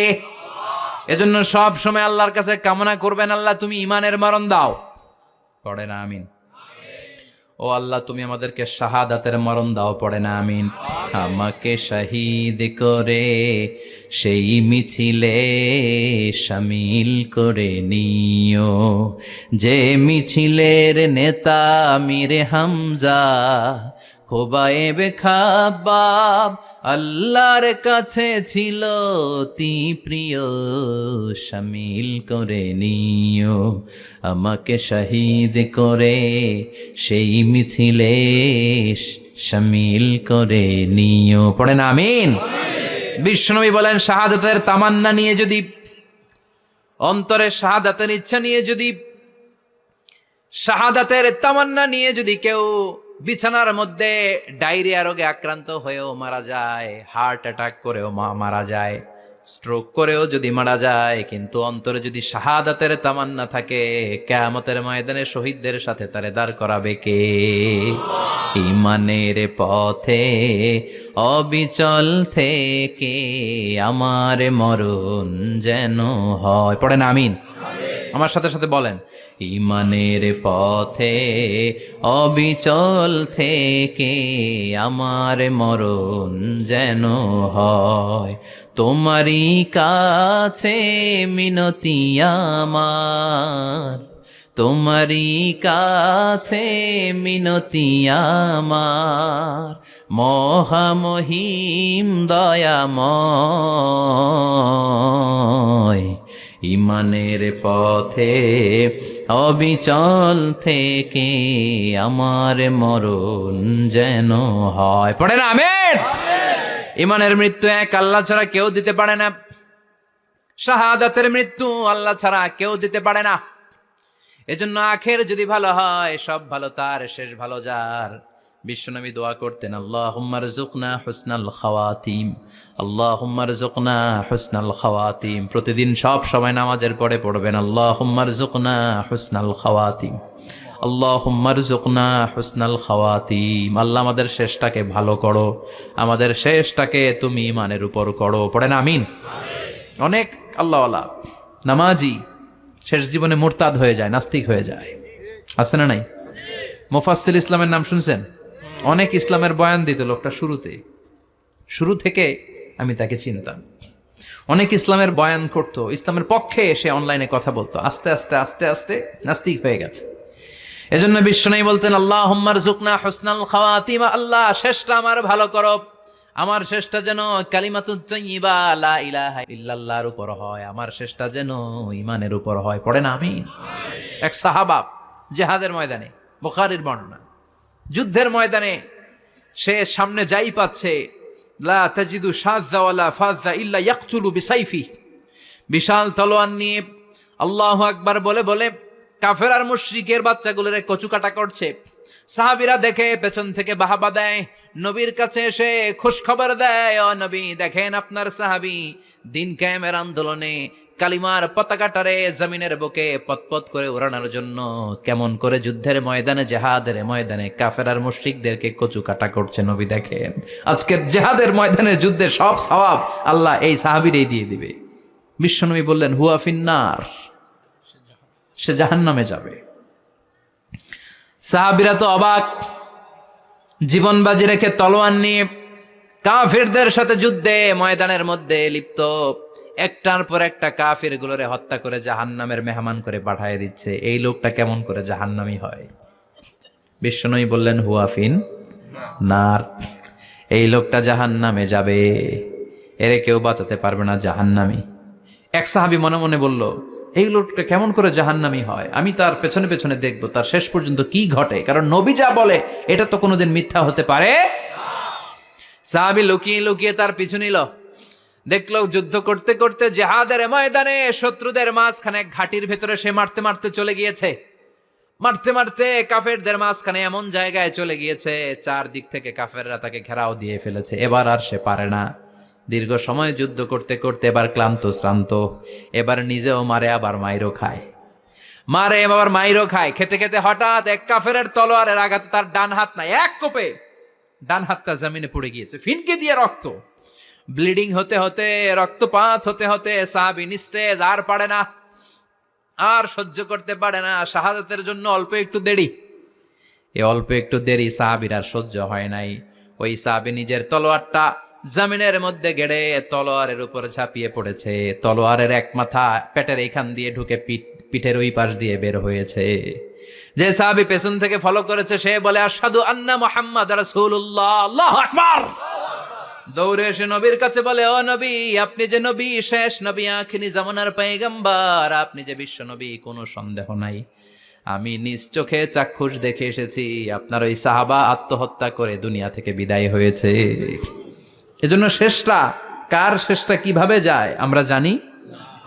এজন্য সব সময় আল্লাহর কাছে কামনা করবেন, আল্লাহ তুমি ঈমানের মরণ দাও। পড়ে না আমিন? ও আল্লাহ তুমি আমাদেরকে শাহাদাতের মরণ দাও। পড়ে না আমিন? আমাকে শহীদ করে সেই মিছিলে শামিল করে নিও, যে মিছিলের নেতা আমিরে হামজা খোবায়েবে খাব্বাব আল্লাহর কাছে ছিল অতি প্রিয়, শামিল করে নিও আমাকে শহীদ করে সেই মিছিলে শামিল করে নিও। পড়েন আমিন? বিশ্বনবী বলেন, শাহাদাতের তামান্না নিয়ে যদি, অন্তরে শাহাদাতের ইচ্ছা নিয়ে যদি, শাহাদাতের তামান্না নিয়ে যদি কেউ বিছানার মধ্যে ডায়রিয়া রোগে আক্রান্ত হয়েও মারা যায়, হার্ট অ্যাটাক করেও মারা যায়, স্ট্রোক করেও যদি মারা যায়, কিন্তু অন্তরে যদি শাহাদাতের তামান্না থাকে, কিয়ামতের ময়দানে শহীদদের সাথে তারে দাঁড় করাবে কে? ঈমানের পথে অবিচল থেকে আমার মরণ যেন হয়। পড়েন আমিন? আমার সাথে সাথে বলেন, ঈমানের পথে অবিচল থেকে আমার মরণ যেন হয়। তোমারই কাছে মিনতি আমার, তোমারই কাছে মিনতি আমার, মহামহিম দয়াময়। ঈমানের পথে অবিচল থেকে আমার মরণ যেন হয়। পড়েন আমিন? ঈমানের মৃত্যু এক, আল্লাহ ছাড়া কেউ দিতে পারে না। শাহাদাতের মৃত্যু আল্লাহ ছাড়া কেউ দিতে পারে না। এজন্য আখের যদি ভালো হয় সব ভালো তার, শেষ ভালো যার। বিশ্বনবী দোয়া করতেন, আল্লাহুম্মা রযুকনা হুসনাল খাওয়াতিম, আল্লাহুম্মা রযুকনা হুসনাল খাওয়াতিম। প্রতিদিন সব সময় নামাজের পরে পড়বেন, আল্লাহুম্মা রযুকনা হুসনাল খাওয়াতিম, আল্লাহুম্মা রযুকনা হুসনাল খাওয়াতিম। আল্লাহ আমাদের শেষটাকে ভালো করো, আমাদের শেষটাকে তুমি ঈমানের উপর করো। পড়েন আমিন। অনেক আল্লাহওয়ালা নামাজি শেষ জীবনে মুরতাদ হয়ে যায়, নাস্তিক হয়ে যায়, আছে না নাই? মুফাসসিল ইসলামের নাম শুনছেন? অনেক ইসলামের বয়ান দিত লোকটা শুরু থেকে আমি তাকে চিনতাম। অনেক ইসলামের বয়ান করতো, ইসলামের পক্ষে এসে অনলাইনে কথা বলতো, আস্তে আস্তে আস্তে আস্তে নাস্তিক হয়ে গেছে। এজন্য বিশ্বনবী বলতেন, আল্লাহুম্মা রযুকনা হুসনাল খাওয়াতিম, আল্লাহ শেষটা আমার ভালো করো, আমার শেষটা যেন কালিমাতুত তাইয়্যিবা লা ইলাহা ইল্লাল্লাহর উপর হয়, আমার শেষটা যেন ঈমানের উপর হয়। পড়েন আমিন। এক সাহাবা জিহাদের ময়দানে, বুখারীর বর্ণনা, যুদ্ধের ময়দানে সে সামনে যাই পাচ্ছে, লা তাজিদু শাযযা ওয়ালা ফাযযা ইল্লা ইয়াকতুলু বিসাইফি, বিশাল তলোয়ার নিয়ে আল্লাহু আকবার বলে বলে কাফের আর মুশরিকের বাচ্চাগুলোরে কচুকাটা করছে। সাহাবীরা দেখে পেছন থেকে বাহাবা দেয়, নবীর কাছে এসে খুশ খবর দেয়, ও নবী দেখেন আপনার সাহাবী দিন কায়েমের আন্দোলনে কালিমার পতাকাটারে জমিনের বুকে পতপত করে উড়ানোর জন্য কেমন করে যুদ্ধের ময়দানে, জেহাদের ময়দানে কাফের আর মুশরিকদেরকে কচুকাটা করছে। নবী দেখেন আজকের জেহাদের ময়দানে যুদ্ধে সব সওয়াব আল্লাহ এই সাহাবীরই দিয়ে দিবে। বিশ্বনবী বললেন, হুয়া ফিন্নার, সে জাহান্নামে যাবে। সাহাবীরা তো অবাক, জীবন বাজি রেখে তলোয়ার নিয়ে কাফিরদের সাথে যুদ্ধে ময়দানের মধ্যে লিপ্ত, একটার পর একটা কাফির গুলোরে হত্যা করে জাহান্নামের মেহমান করে পাঠিয়ে দিচ্ছে। এই লোকটা কেমন করে জাহান্নামী হয়? বিশ্বনবী বললেন, হুয়া ফিন নার, এই লোকটা জাহান্নামে যাবে, এরে কেউ বাঁচাতে পারবে না, জাহান্নামী। এক সাহাবী মনে মনে বলল, এই লোকটা কেমন করে জাহান্নামী হয়, আমি তার পেছনে পেছনে দেখব তার শেষ পর্যন্ত কি ঘটে, কারণ নবী যা বলে এটা তো কোনোদিন মিথ্যা হতে পারে। সাহাবী লুকিয়ে লুকিয়ে তার পিছু নিল, দেখলো যুদ্ধ করতে করতে জিহাদের ময়দানে শত্রুদের মাঝখানে ঘাটির ভেতরে সে মারতে মারতে চলে গিয়েছে, মারতে মারতে কাফেরদের মাঝখানে এমন জায়গায় চলে গিয়েছে চারদিক থেকে কাফেররা তাকে ঘেরাও দিয়ে ফেলেছে। এবার আর সে পারে না, দীর্ঘ সময় যুদ্ধ করতে করতে এবার ক্লান্ত শ্রান্ত, এবার নিজেও মারে আবার মাইরও খায়, মারে আবার মাইরও খায়। খেতে খেতে হঠাৎ এক কাফেরের তলোয়ারের আঘাতে তার ডান হাত নাই, এক কোপে ডান হাতটা জমিনে পড়ে গিয়েছে, ফিনকে দিয়ে রক্ত, ব্লিডিং হতে হতে, রক্তপাত হতে হতে সাহাবী নিস্তেজ, আর পারে না, আর সহ্য করতে পারে না। শাহাদাতের জন্য অল্প একটু দেরি, এই অল্প একটু দেরি সাহাবীর আর সহ্য হয় নাই। ওই সাহাবী নিজের তলোয়ারটা জমিনের মধ্যে গেড়ে তলোয়ারের উপর ঝাঁপিয়ে পড়েছে, তলোয়ারের এক মাথা পেটের এইখান দিয়ে ঢুকে পিঠের ওই পাশ দিয়ে বের হয়েছে। যে সাহাবী পেছন থেকে ফলো করেছে সে বলে, আশহাদু আন্না মুহাম্মাদ রাসূলুল্লাহ, আল্লাহু আকবার। দৌড়ে এসে নবীর কাছে বলে, ও নবী, আপনি যে নবী, শেষ নবী, আখিরি জামানার পয়গম্বর, আপনি যে বিশ্ব নবী, কোনো সন্দেহ নাই, আমি নিজ চোখে চাক্ষুষ দেখে এসেছি আপনার ওই সাহাবা আত্মহত্যা করে দুনিয়া থেকে বিদায় হয়েছে। এজন্য শেষটা কার, শেষটা কিভাবে যায় আমরা জানি।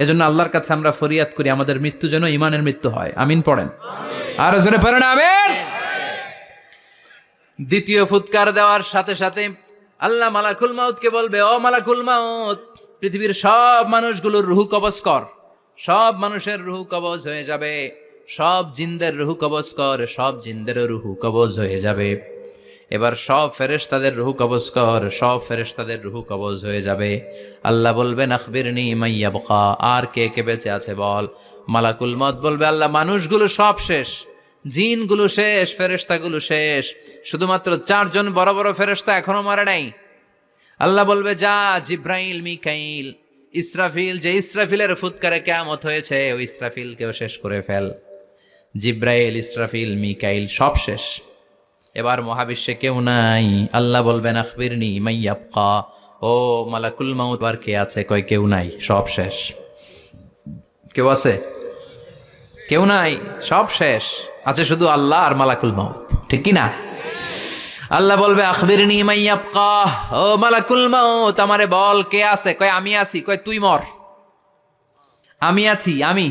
এজন্য আল্লাহর কাছে আমরা ফরিয়াদ করি আমাদের মৃত্যু যেন ঈমানের মৃত্যু হয়। আমিন পড়েন, আর জোরে পড়েন আমিন। দ্বিতীয় ফুৎকার দেওয়ার সাথে সাথে আল্লাহ মালাকুল মাউতকে বলবে, ও মালাকুল মাউত, পৃথিবীর সব মানুষগুলোর রুহু কবজ কর। সব মানুষের রুহু কবজ হয়ে যাবে, সব জিনদের রুহু কবজ কর, সব জিনদেরও রুহু কবজ হয়ে যাবে। এবার সব ফেরেশতাদের রুহু কবজ কর, সব ফেরেশতাদের রুহু কবজ হয়ে যাবে। আল্লাহ বলবেন, আখবিরনি মান ইয়াবকা, আর কে কে বেঁচে আছে বল। মালাকুল মউত বলবে, আল্লাহ মানুষগুলো সব শেষ, জিনগুলো শেষ, ফেরেশতাগুলো শেষ, শুধুমাত্র 4 জন বড় বড় ফেরেশতা এখনো মারে নাই। আল্লাহ বলবে, যা জিব্রাইল, মিকাইল, ইসরাফিল, যে ইসরাফিলের ফুৎকারে কিয়ামত হয়েছে ওই ইসরাফিলকেও শেষ করে ফেল। জিব্রাইল, ইসরাফিল, মিকাইল সব শেষ, এবার মহাবিশ্বে কেউ নাই। আল্লাহ বলবেন, আখবিরনি মান ইয়াবকা, ও মালাকুল মাউত, আর কে আছে? কয় কেউ নাই, সব শেষ। কেউ আছে? কেউ নাই, সব শেষ, আছে শুধু আল্লাহ আর মালাকুল মাউত, ঠিক কি না? আল্লাহ বলবে, আখবিরনি মান ইয়াবকা, ও মালাকুল মাউত আমারে বল কে আছে? কয় আমি আছি। কয় তুই মর। আমি আছি, আমি।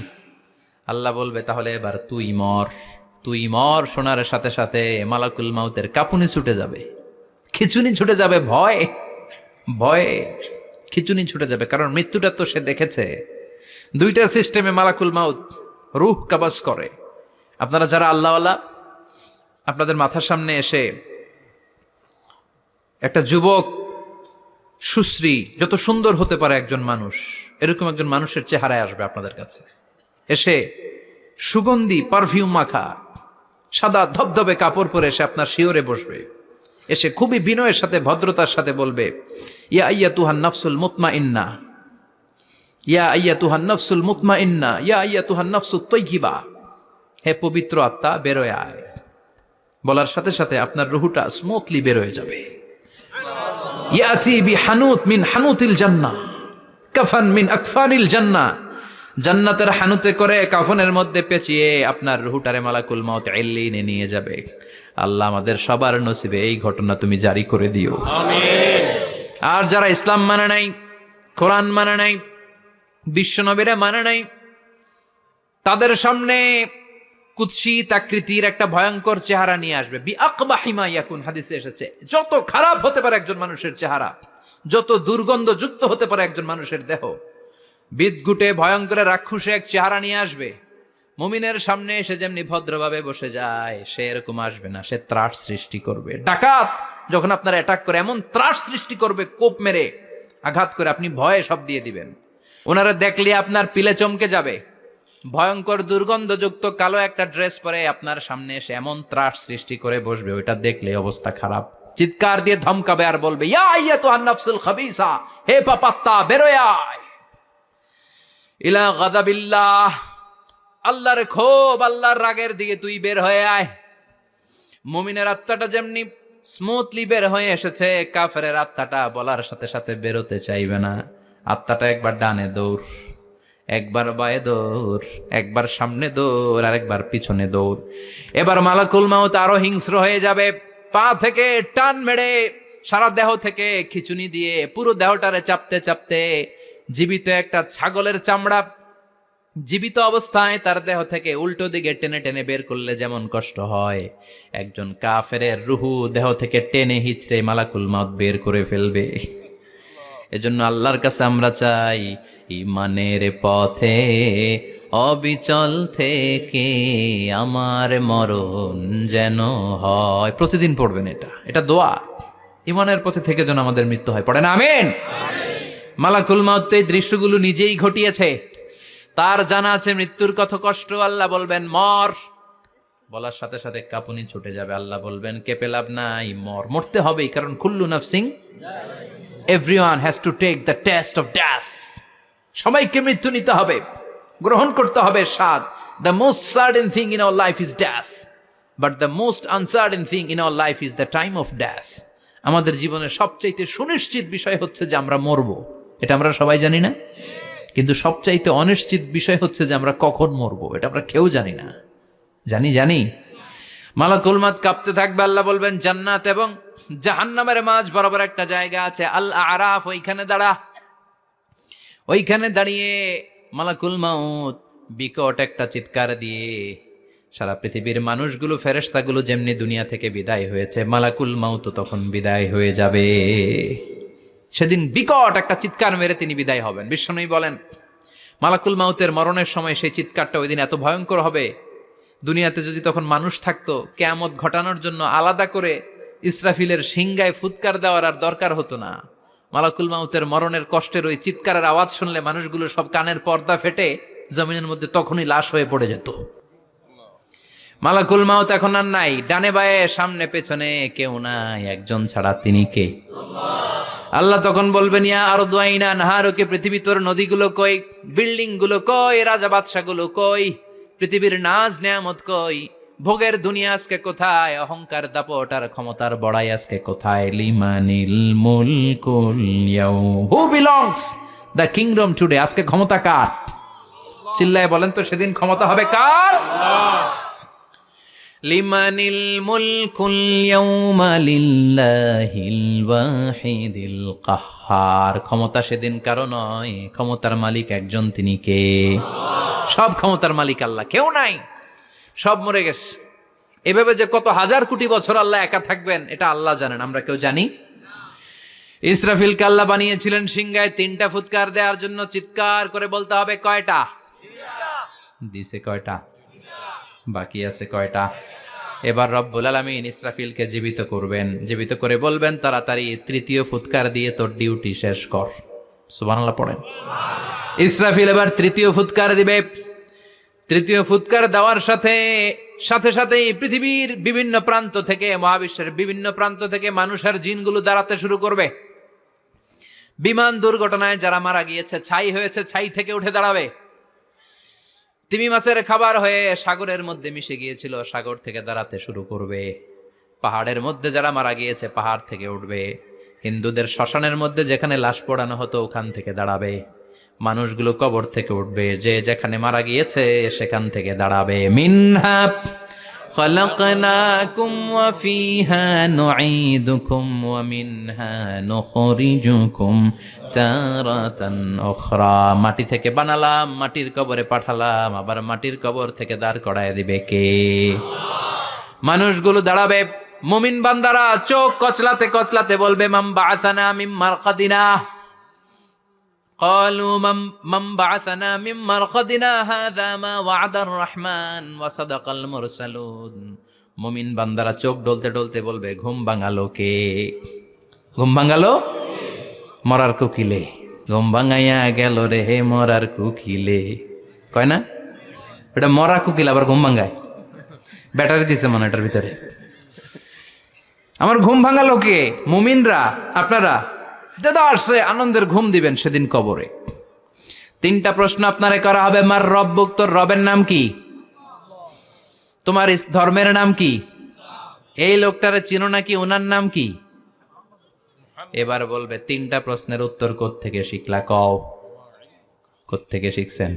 আল্লাহ বলবে তাহলে এবার তুই মর, তুই মর। শোনার সাথে সাথে মালাকুল মাউতের কাঁপুনি ছুটে যাবে, খিচুনি ছুটে যাবে, ভয় ভয়ে খিচুনি ছুটে যাবে, কারণ মৃত্যুটা তো সে দেখেছে। দুইটা সিস্টেমে মালাকুল মাউত রূহ কাবাজ করে। আপনারা যারা আল্লাহওয়ালা, আপনাদের মাথার সামনে এসে একটা যুবক, সুশ্রী, যত সুন্দর হতে পারে একজন মানুষ, এরকম একজন মানুষের চেহারায় আসবে আপনাদের কাছে, এসে সুগন্ধি পারফিউম মাখা সাদা ধবধবে কাপড় পরে এসে আপনার শিওরে বসবে, এসে খুবই বিনয়ের সাথে ভদ্রতার সাথে বলবে, ইয়া আইয়াতুহান নাফসুল মুতমাইন্না, ইয়া আইয়াতুহান নাফসুল মুতমাইন্না, ইয়া আইয়াতুহান নাফসুত তাইয়্যিবা, হে পবিত্র আত্মা বেরোয় আয়। বলার সাথে সাথে আপনার রুহুটা স্মুথলি বেরোয় যাবে। ইয়াতি বিহানুত মিন হানুতিল জান্নাহ, কাফান মিন আকফানিল জান্নাহ, জান্নাতের হানুতে করে কাফনের মধ্যে পেঁচিয়ে আপনার রুহুটারে মালাকুল মাউত ইল্লিনে নিয়ে যাবে। আল্লাহ আমাদের সবার নসিবে এই ঘটনা তুমি জারি করে দিও, আমিন। আর যারা ইসলাম মানে নাই, কোরআন মানে নাই, বিশ্বনবীরা মানে নাই, তাদের সামনে কুৎসিত আকৃতির একটা ভয়ঙ্কর চেহারা নিয়ে আসবে। বিআকবাহি মা ইয়াকুন, হাদিসে এসেছে, যত খারাপ হতে পারে একজন মানুষের চেহারা, যত দুর্গন্ধযুক্ত হতে পারে একজন মানুষের দেহ, বিদঘুটে ভয়ঙ্কর রাক্ষসে এক চেহারা নিয়ে আসবে। মুমিনের সামনে এসে যেমনি ভদ্রভাবে বসে যায়, সে এরকম আসবে না, সে ত্রাস সৃষ্টি করবে। ডাকাত যখন আপনার অ্যাটাক করে এমন ত্রাস সৃষ্টি করবে, কোপ মেরে আঘাত করে আপনি ভয়ে সব দিয়ে দিবেন। ওনারা দেখলে আপনার পিলে চমকে যাবে। ভয়ঙ্কর দুর্গন্ধযুক্ত কালো একটা ড্রেস পরে আপনার সামনে এসে এমন ত্রাস সৃষ্টি করে বসবে, ওইটা দেখলে অবস্থা খারাপ। চিৎকার দিয়ে ধমকাবে আর বলবে, ইয়া আইয়াতুহান নাফসুল খাবিসা, হে পাপাত্তা বেরোয় আয় ইলা গাদাবিল্লাহ, আল্লাহর ক্ষোভ, আল্লাহর রাগের দিকে তুই বের হয়ে আয়। মুমিনের আত্মাটা যেমনি স্মুথলি বের হয়ে এসেছে, কাফেরের আত্মাটা বলার সাথে সাথে বেরোতে চাইবে না। আত্মাটা একবার ডানে দৌড়, একবার বায়ে দৌড়, একবার সামনে দৌড়, আর একবার পিছনে দৌড়। এবার মালাকুল মাউত আরো হিংস্র হয়ে যাবে, পা থেকে টান মেরে সারা দেহ থেকে খিচুনি দিয়ে পুরো দেহটারে চাপতে চাপতে জীবিত একটা ছাগলের চামড়া জীবিত অবস্থায় তার দেহ থেকে উল্টো দিকে টেনে টেনে বের করলে যেমন কষ্ট হয়, একজন কাফেরের রুহু দেহ থেকে টেনে হিচড়ে মালাকুল মাউত বের করে ফেলবে। এজন্য আল্লাহর কাছে আমরা চাই, ইমানের পথে অবিচল থেকে আমার মরণ যেন হয়। প্রতিদিন পড়বেন এটা দোয়া, ইমানের পথে থেকে যেন আমাদের মৃত্যু হয়। পড়েন আমিন। মালাকুল মাউত এই দৃশ্যগুলো নিজেই ঘটিয়েছে, তার জানা আছে মৃত্যুর কত কষ্ট। আল্লাহ বলবেন মর, বলার সাথে সাথে কাঁপুনি ছুটে যাবে। আল্লাহ বলবেন কেঁপে লাভ নাই, মর, মরতে হবেই, কারণ কুল্লু নাফসিং, everyone has to take the test of death. সবাইকে মৃত্যু নিতে হবে, গ্রহণ করতে হবে স্বাদ। The most certain thing in our life is death, but the most uncertain thing in our life is the time of death. আমাদের জীবনের সবচাইতে সুনিশ্চিত বিষয় হচ্ছে যে আমরা মরবো, এটা আমরা সবাই জানি না, কিন্তু সবচাইতে অনিশ্চিত বিষয় হচ্ছে যে আমরা কখন মরবো, এটা আমরা কেউ জানি না। জানি মালাকুল মাউত কাঁপতে থাকবে। আল্লাহ বলবেন জান্নাত এবং জাহান্নামের মাঝ বরাবর একটা জায়গা আছে, আল আরাফ, ওইখানে দাঁড়া। ওইখানে দাঁড়িয়ে মালাকুল মাউত বিকট একটা চিৎকার দিয়ে সারা পৃথিবীর মানুষগুলো, ফেরেশতাগুলো যেমনি দুনিয়া থেকে বিদায় হয়েছে, মালাকুল মাউত তখন বিদায় হয়ে যাবে। সেদিন বিকট একটা চিৎকার মেরে তিনি বিদায় হবেন। বিশ্বনবী বলেন মালাকুল মাউতের মরণের সময় সেই চিৎকারটা ওই দিন এত ভয়ঙ্কর হবে, দুনিয়াতে যদি তখন মানুষ থাকতো, কিয়ামত ঘটানোর জন্য আলাদা করে ইসরাফিলের সিংগায় ফুৎকার দেওয়ার আর দরকার হতো না। মালাকুল মাউতের মরণের কষ্টের ওই চিৎকারের আওয়াজ শুনলে মানুষগুলো সব কানের পর্দা ফেটে জমিনের মধ্যে তখনই লাশ হয়ে পড়ে যেত। মালাকুল মাউত এখন আর নাই, ডানে বায়ে সামনে পেছনে কেউ নাই, একজন ছাড়া, তিনি কে? আল্লাহ তখন বলবেন ইয়া আরদু আইনা নাহারুকে, পৃথিবী তোর নদীগুলো কই, বিল্ডিং গুলো কই, রাজা বাদশা গুলো কই, পৃথিবীর নাজ নেয়ামত কই, ভোগের দুনিয়া আজকে কোথায়, অহংকার দাপট আর ক্ষমতার বড়াই আজকে কোথায়? লিমানিল মুলকুল ইয়াউম, who belongs the kingdom today, আজকে ক্ষমতা কার? চিল্লায় বলেন তো সেদিন ক্ষমতা হবে কার? লিমানিল মুলকুল ইয়াউমা লিল্লাহিল ওয়াহিদিল কাহ্হার। ক্ষমতা সেদিন কারো নয়, ক্ষমতার মালিক একজন, তিনি কে? সব ক্ষমতার মালিক আল্লাহ, কেউ নাই, সব মরে গেছে। এভাবে যে কত হাজার কোটি বছর আল্লাহ একা থাকবেন এটা আল্লাহ জানেন, আমরা কেউ জানি? ইসরাফিলকে আল্লাহ বানিয়েছিলেন সিংহায় 3টা ফুৎকার দেওয়ার জন্য। চিৎকার করে বলতে হবে কয়টা? দিছে কয়টা? বাকি আছে কয়টা? এবার রব্বুল আলামিন ইসরাফিলকে জীবিত করবেন, জীবিত করে বলবেন তাড়াতাড়ি 3য় ফুৎকার দিয়ে তোর ডিউটি শেষ কর। সুবহানাল্লাহ পড়েন। ইসরাফিল এবার 3য় ফুৎকার দিবে। 3য় ফুৎকার দেওয়ার সাথে সাথে সাথেই পৃথিবীর বিভিন্ন প্রান্ত থেকে, মহাবিশ্বের বিভিন্ন প্রান্ত থেকে মানুষের জিনগুলো দাঁড়াতে শুরু করবে। বিমান দুর্ঘটনায় যারা মারা গিয়েছে, ছাই হয়েছে, ছাই থেকে উঠে দাঁড়াবে। তিমি মাছের খাবার হয়ে সাগরের মধ্যে মিশে গিয়েছিল, সাগর থেকে দাঁড়াতে শুরু করবে। পাহাড়ের মধ্যে যারা মারা গিয়েছে, পাহাড় থেকে উঠবে। হিন্দুদের শ্মশানের মধ্যে যেখানে লাশ পোড়ানো হতো, ওখান থেকে দাঁড়াবে। মানুষগুলো কবর থেকে উঠবে, যে যেখানে মারা গিয়েছে সেখান থেকে দাঁড়াবে। মিনহা খলাকনাকুম ওয়া ফিহা নুঈদুকুম ওয়া মিনহা নুখরিজুকুম তারাতান উখরা। মাটি থেকে বানালাম, মাটির কবরে পাঠালাম, আবার মাটির কবর থেকে দাঁড় করায় দিবে কে? মানুষগুলো দাঁড়াবে। মুমিন বান্দারা চোখ কচলাতে কচলাতে বলবে মান বাআসানা মিন মারকাদিনা। قالوا من بعثنا من مرقدنا هذا ما وعد الرحمن وصدق المرسلون। মুমিন বান্দারা চোখ ডলতে ডলতে বলবে ঘুম ভাঙালো কে? ঘুম ভাঙালো মরার কোকিলে। ঘুম ভাঙাইয়া গেল রে হে মরার কোকিলে, কয় না? এটা মরা কোকিল আবার ঘুম ভাঙায়, ব্যাটারি দিছে মনে এটার ভিতরে। আমার ঘুম ভাঙালো কে? মুমিনরা, আপনারা দাদা আসছে আনন্দের ঘুম দিবেন সেদিন কবরে। 3টা প্রশ্ন আপনারে করা হবে। মার রব্বুক, তোর রবের নাম কি? তোমার ধর্মের নাম কি? এই লোকটারে চিনো নাকি, ওনার নাম কি? এবার বলবে 3টা প্রশ্নের উত্তর কোত্থেকে শিখলা? কও কোত্থেকে শিখছেন?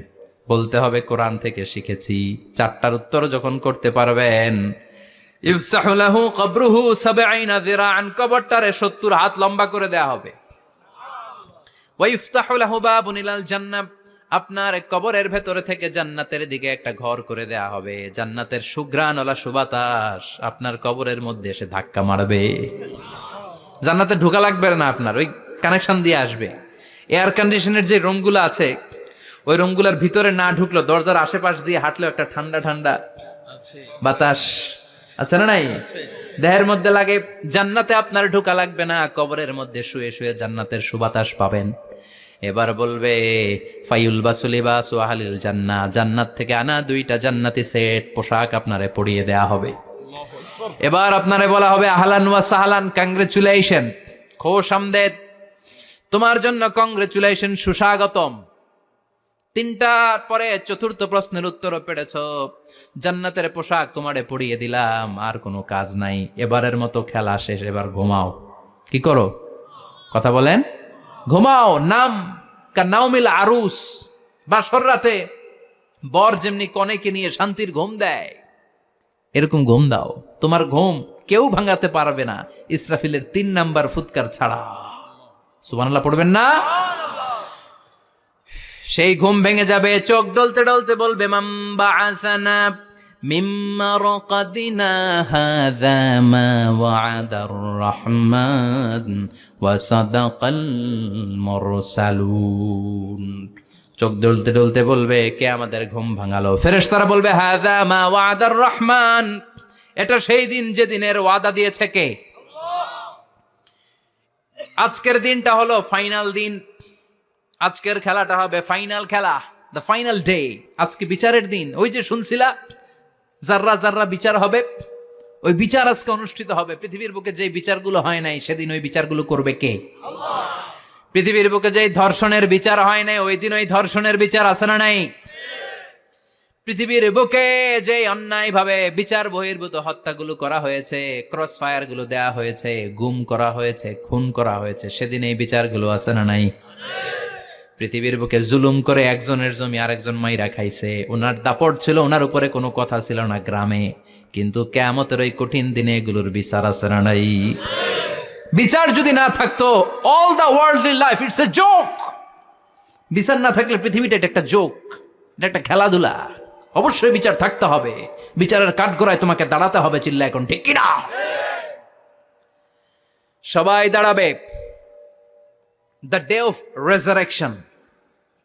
বলতে হবে কোরআন থেকে শিখেছি। 4টার উত্তর যখন করতে পারবেন, ইফসাহু লাহু কবরুহু 70 যিরাআন, কবরটারে 70 হাত লম্বা করে দেয়া হবে। ওয়াইফতাহু লাহু বাবুন ইলাল জান্নাহ, আপনার কবরের ভেতরে থেকে জান্নাতের দিকে একটা ঘর করে দেয়া হবে। জান্নাতের সুঘ্রাণওয়ালা সুবাতাস আপনার কবরের মধ্যে এসে ধাক্কা মারবে। জান্নাতে ঢোকা লাগবে না, আপনার ওই কানেকশন দিয়ে আসবে। এয়ার কন্ডিশনের যে রুমগুলো আছে, ওই রুমগুলোর ভিতরে না ঢুকলো, দরজার আশেপাশ দিয়ে হাঁটলেও একটা ঠান্ডা ঠান্ডা বাতাস আছে না নাই? দেহের মধ্যে লাগে। জান্নাতে আপনার ঢোকা লাগবে না, কবরের মধ্যে শুয়ে শুয়ে জান্নাতের সুবাতাস পাবেন। এবার বলবে ফাইউল বাসুলিবাসু আহলিল জান্নাহ, জান্নাত থেকে আনা 2টা জান্নাতি সেট পোশাক আপনারে পরিয়ে দেয়া হবে। এবার আপনারে বলা হবে আহলান ওয়া সাহলান, কংগ্রেচুলেশন, খোশ আমদেদ, তোমার জন্য কংগ্রেচুলেশন, সুস্বাগতম। 3টার পরে 4র্থ প্রশ্নের উত্তরও পেরেছ, জান্নাতের পোশাক তোমারে পরিয়ে দিলাম, আর কোনো কাজ নাই, এবারের মতো খেলা শেষ, এবার ঘুমাও। কি করো? কথা বলেন। ঘুমাও। নাম কানাউমিল আরুস, বাসর রাতে বর যেমনি কনেকে নিয়ে শান্তির ঘুম দেয়, এরকম ঘুম দাও। তোমার ঘুম কেউ ভাঙাতে পারবে না ইসরাফিলের 3 নাম্বার ফুৎকার ছাড়া। সুবহানাল্লাহ পড়বেন না? সেই ঘুম ভেঙে যাবে, চোখ ডলতে ডলতে বলবে মান বাআসানা মিন মারকাদিনা হাযা মা ওয়া'দার রহমান ওয়া সাদাকাল মুরসালুন। চোখ ডলতে ডলতে বলবে কে আমাদের ঘুম ভাঙালো? ফেরেশতারা বলবে হাযা মা ওয়া'দার রহমান, এটা সেই দিন যে দিনের ওয়াদা দিয়েছে কে? আল্লাহ। আজকের দিনটা হলো ফাইনাল দিন, আজকের খেলাটা হবে ফাইনাল খেলা, দ্য ফাইনাল ডে। আজকে বিচারের দিন। ওই যে শুনছিলা জাররা জাররা বিচার হবে, ওই বিচার আজকে অনুষ্ঠিত হবে। পৃথিবীর বুকে যে বিচারগুলো হয় নাই সেদিন ওই বিচারগুলো করবে কে? আল্লাহ। পৃথিবীর বুকে যে ধর্ষণের বিচার হয় নাই, ওই দিন ওই ধর্ষণের বিচার আছে না নাই? পৃথিবীর বুকে যে অন্যায় ভাবে বিচার বহির্ভূত হত্যাগুলো করা হয়েছে, ক্রস ফায়ার গুলো দেয়া হয়েছে, গুম করা হয়েছে, খুন করা হয়েছে, সেদিন এই বিচারগুলো আছে না নাই? পৃথিবীর বুকে জুলুম করে একজনের জমি আরেকজন মাইরা খাইছে, ওনার দাপট ছিল, ওনার উপরে কোনো কথা ছিল না গ্রামে। কিন্তু কিয়ামতের ওই কঠিন দিনে এগুলোর বিচার আছে না নাই? বিচার যদি না থাকতো, all the worldly life it's a joke. বিচার না থাকলে পৃথিবীটা এটা একটা জোক, এটা একটা খেলাধুলা। অবশ্যই বিচার থাকতে হবে, বিচারের কাঠগড়ায় তোমাকে দাঁড়াতে হবে। চিল্লা এখন ঠিক কিনা? সবাই দাঁড়াবে। The day of resurrection,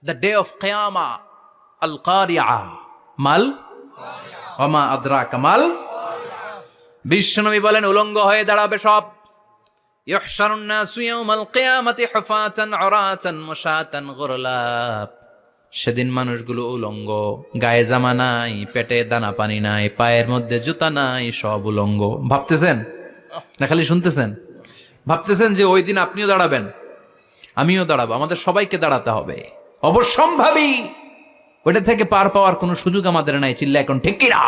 the day of কিয়ামা, আল কারিয়া মাল ওমা আদরাকা মাল। বিশ্বনবী বলেন উলঙ্গ হয়ে দাঁড়াবে সব। ইহশারুন নাসু ইয়াউমাল কিয়ামাতি হুফাতান উরাতান মুশাতান গুরলা। সেদিন মানুষগুলো উলঙ্গ, গায়ে জামা নাই, পেটে দানা পানি নাই, পায়ের মধ্যে জুতা নাই, সব উলঙ্গ। ভাবতেছেন না খালি শুনতেছেন? ভাবতেছেন যে ওই দিন আপনিও দাঁড়াবেন, আমিও দাঁড়াবো, আমাদের সবাইকে দাঁড়াতে হবে। অবশ্যম্ভাবী, ওইটা থেকে পার পাওয়ার কোনো সুযোগ আমাদের নাই। চিল্লা এখন ঠিক কিনা?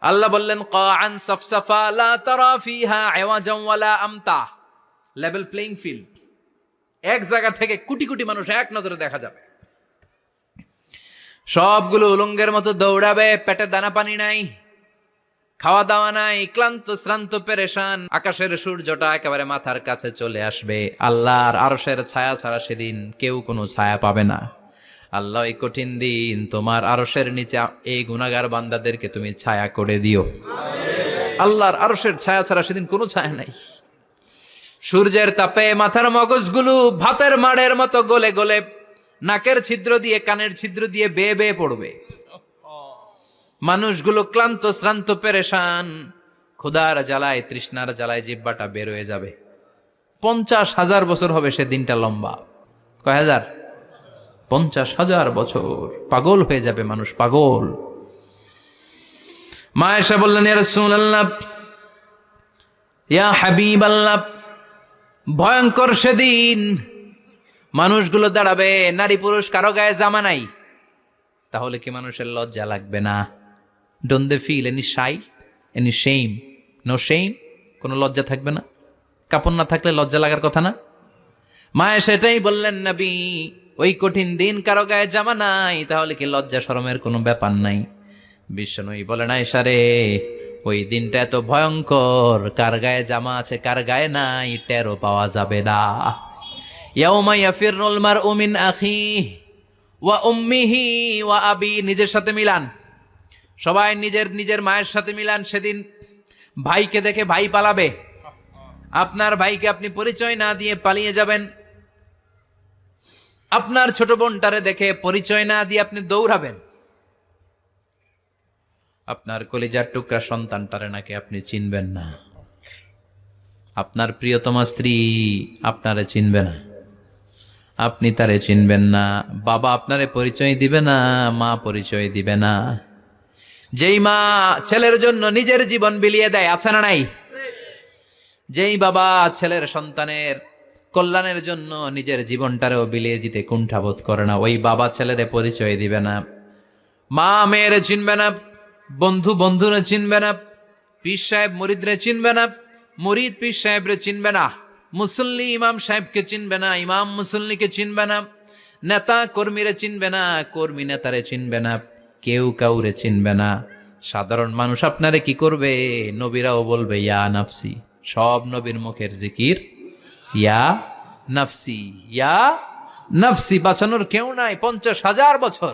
আল্লাহ বললেন কাআন সাফসাফা লা তারা ফিহা আওয়াজান ওয়ালা আমতা। লেভেল প্লেইং ফিল্ড, এক জায়গা থেকে কোটি কোটি মানুষ এক নজরে দেখা যাবে। সবগুলো উলঙ্গের মতো দৌড়াবে, পেটে দানা পানি নাই, খাওয়া দাওয়া নাই, ক্লান্ত শ্রান্ত পেরেশান। আকাশের সূর্যটা একেবারে মাথার কাছে চলে আসবে। আল্লাহর আরশের ছায়া ছাড়া সেদিন কেউ কোনো ছায়া পাবে না। আল্লাহ এই কঠিন দিন তোমার আরশের নিচে এই গুনাহগার বান্দাদেরকে তুমি ছায়া করে দিও। আল্লাহর আরশের ছায়া ছাড়া সেদিন কোনো ছায়া নাই। সূর্যের তাপে মাথার মগজগুলো ভাতের মাড়ের মতো গলে গলে নাকের ছিদ্র দিয়ে কানের ছিদ্র দিয়ে বেয়ে বেয়ে পড়বে। মানুষগুলো ক্লান্ত শ্রান্ত পেরেশান, ক্ষুধার জ্বালায় তৃষ্ণার জ্বালায় জিহ্বাটা বের হয়ে যাবে। 50,000 বছর হবে সে দিনটা লম্বা। কয় হাজার? 50,000 বছর। পাগল হয়ে যাবে মানুষ, পাগল। মা আয়েশা বললেন ইয়া রাসূলুল্লাহ, ইয়া হাবিবাল্লাহ, ভয়ঙ্কর সেদিন মানুষগুলো দাঁড়াবে, নারী পুরুষ কারো গায়ে জামা নাই। তাহলে কি মানুষের লজ্জা লাগবে না? Don't they feel any shy, any shame? No shame, কোনো লজ্জা থাকবে না? কাপড় না থাকলে লজ্জা লাগার কথা না? মায়ে সেটাই বললেন নবী, ওই কঠিন দিন কারো গায়ে জামা নাই, তাহলে কি লজ্জা শরমের কোনো ব্যাপার নাই? বিশ্বনবী বলেন আয়েশা রে, ওই দিনটা এত ভয়ঙ্কর, কার গায়ে জামা আছে কার গায়ে নাই টেরও পাওয়া যাবে না। ইয়াউমা ইয়াফিরুল মারউ মিন আখিহি ওয়া উম্মিহি ওয়া আবি। নিজের সাথে মিলান, সবাই নিজের নিজের মায়ের সাথে মিলান। সেদিন ভাইকে দেখে ভাই পালাবে। আপনার ভাইকে আপনি পরিচয় না দিয়ে পালিয়ে যাবেন। আপনার ছোট বোনটারে দেখে পরিচয় না দিয়ে আপনি দৌড়াবেন। আপনার কলিজার টুকরা সন্তানটারে নাকি আপনি চিনবেন না। আপনার প্রিয়তমা স্ত্রী আপনারে চিনবে না, আপনি তারে চিনবেন না। বাবা আপনারে পরিচয় দিবে না, মা পরিচয় দিবে না। যেই মা ছেলের জন্য নিজের জীবন বিলিয়ে দেয়, আছে না নাই? যেই বাবা ছেলের সন্তানের কল্যাণের জন্য নিজের জীবনটারেও বিলিয়ে দিতে কুণ্ঠাবোধ করে না, ওই বাবা ছেলেরে পরিচয় দিবে না। মা মেয়েরে চিনবে না, বন্ধু বন্ধুরে চিনবে না, পীর সাহেব মুরিদরে চিনবে না, মুরিদ পীর সাহেবরে চিনবে না, মুসল্লি ইমাম সাহেবকে চিনবে না, ইমাম মুসল্লিকে চিনবে না, নেতা কর্মীরে চিনবে না, কর্মী নেতারে চিনবে না, কেউ কাউরে চিনবে না। সাধারণ মানুষ আপনারে কি করবে? নবীরাও বলবে ইয়া নাফসি। সব নবীর মুখের জিকির ইয়া নাফসি, ইয়া নাফসি। বাঁচানোর কেউ নাই। 50,000 বছর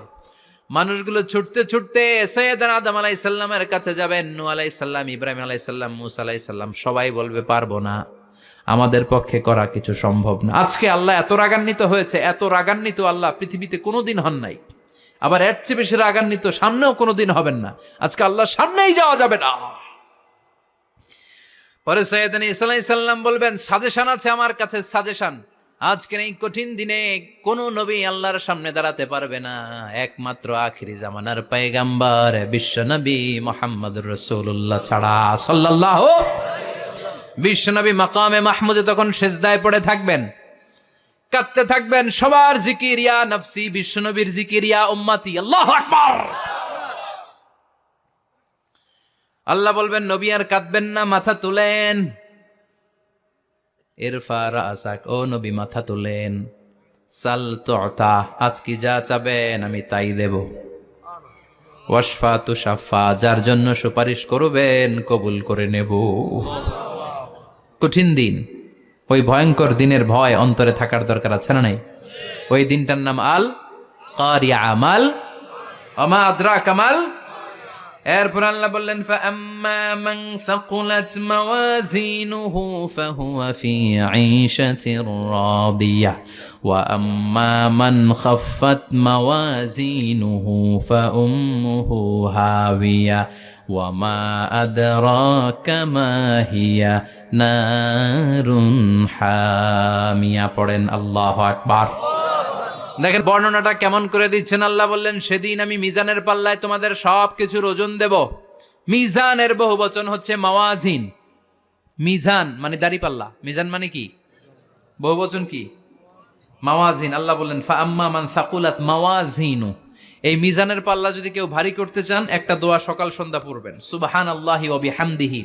মানুষগুলো ছুটতে ছুটতে সৈয়দনা আদম আলাইহিস সালামের কাছে যাবেন। নূহ আলাইহিস সালাম, ইব্রাহিম আলাইহিস সালাম, মূসা আলাইহিস সালাম, সবাই বলবে পারবো না, আমাদের পক্ষে করা কিছু সম্ভব না। আজকে আল্লাহ এত রাগান্বিত হয়েছে, এত রাগান্বিত আল্লাহ পৃথিবীতে কোনোদিন হন নাই। আবার এর চেয়ে বেশি রাগান্বিত সামনেও কোনোদিন হবেন না। আজকে আল্লাহর সামনেই যাওয়া যাবে না। পরে সৈয়দনা ঈসা আলাইহিস সালাম বলবেন সাজেশন আছে আমার কাছে, সাজেশন। আজকের এই কঠিন দিনে কোন নবী আল্লাহর সামনে দাঁড়াতে পারবে না, একমাত্র আখিরি জামানার পয়গাম্বর বিশ্ব নবী মুহাম্মদুর রাসূলুল্লাহ ছাড়া সাল্লাল্লাহু। বিশ্ব নবী মাকামে মাহমুদে তখন সেজদায় পড়ে থাকবেন, কাঁদতে থাকবেন। সবার জিকির ইয়া নফসি, বিশ্ব নবীর জিকির ইয়া উম্মতি। আল্লাহু আকবার। আল্লাহ বলবেন নবী আর কাঁদবেন না, মাথা তুলেন। ইরফা রাসাক, ও নবী মাথা তুলেন। সাল তুতা, আজ কি যা চাবেন আমি তাই দেব। ওয়াশফা তুশাফা, যার জন্য সুপারিশ করবেন কবুল করে নেব। কঠিন দিন, ওই ভয়ঙ্কর দিনের ভয় অন্তরে থাকার দরকার আছে না নাই? ওই দিনটার নাম আল কারিয়া, মাল ওমা আদরাকা মাল। এরপর আল্লাহ বললেন ফাআম্মা মান সাকুলাত মাওয়াজিনুহু ফাহুয়া ফি ঈশাতির রাদিয়াহ ওয়া আম্মা মান খাফফাত মাওয়াজিনুহু ফাউম্মুহু হাওিয়া ওয়া মা আদরাকা মা হিয়া নারুন হামিয়া। পড়েন আল্লাহু আকবার। দেখেন বর্ণনাটা কেমন করে দিচ্ছেন। আল্লাহ বললেন সেদিন আমি মিজানের পাল্লায় তোমাদের সব কিছুর ওজন দেব। মিজানের বহু বচন হচ্ছে মাওয়াজিন। মিজান মানে দাড়ি পাল্লা, মিজান মানে কি? বহু বচন কি? মাওয়াজিন। আল্লাহ বললেন ফাআম্মা মান সাকুলাত মাওয়াজিনু, এই মিজানের পাল্লা যদি কেউ ভারী করতে চান একটা দোয়া সকাল সন্ধ্যা পড়বেন, সুবহানাল্লাহি ওয়া বিহামদিহি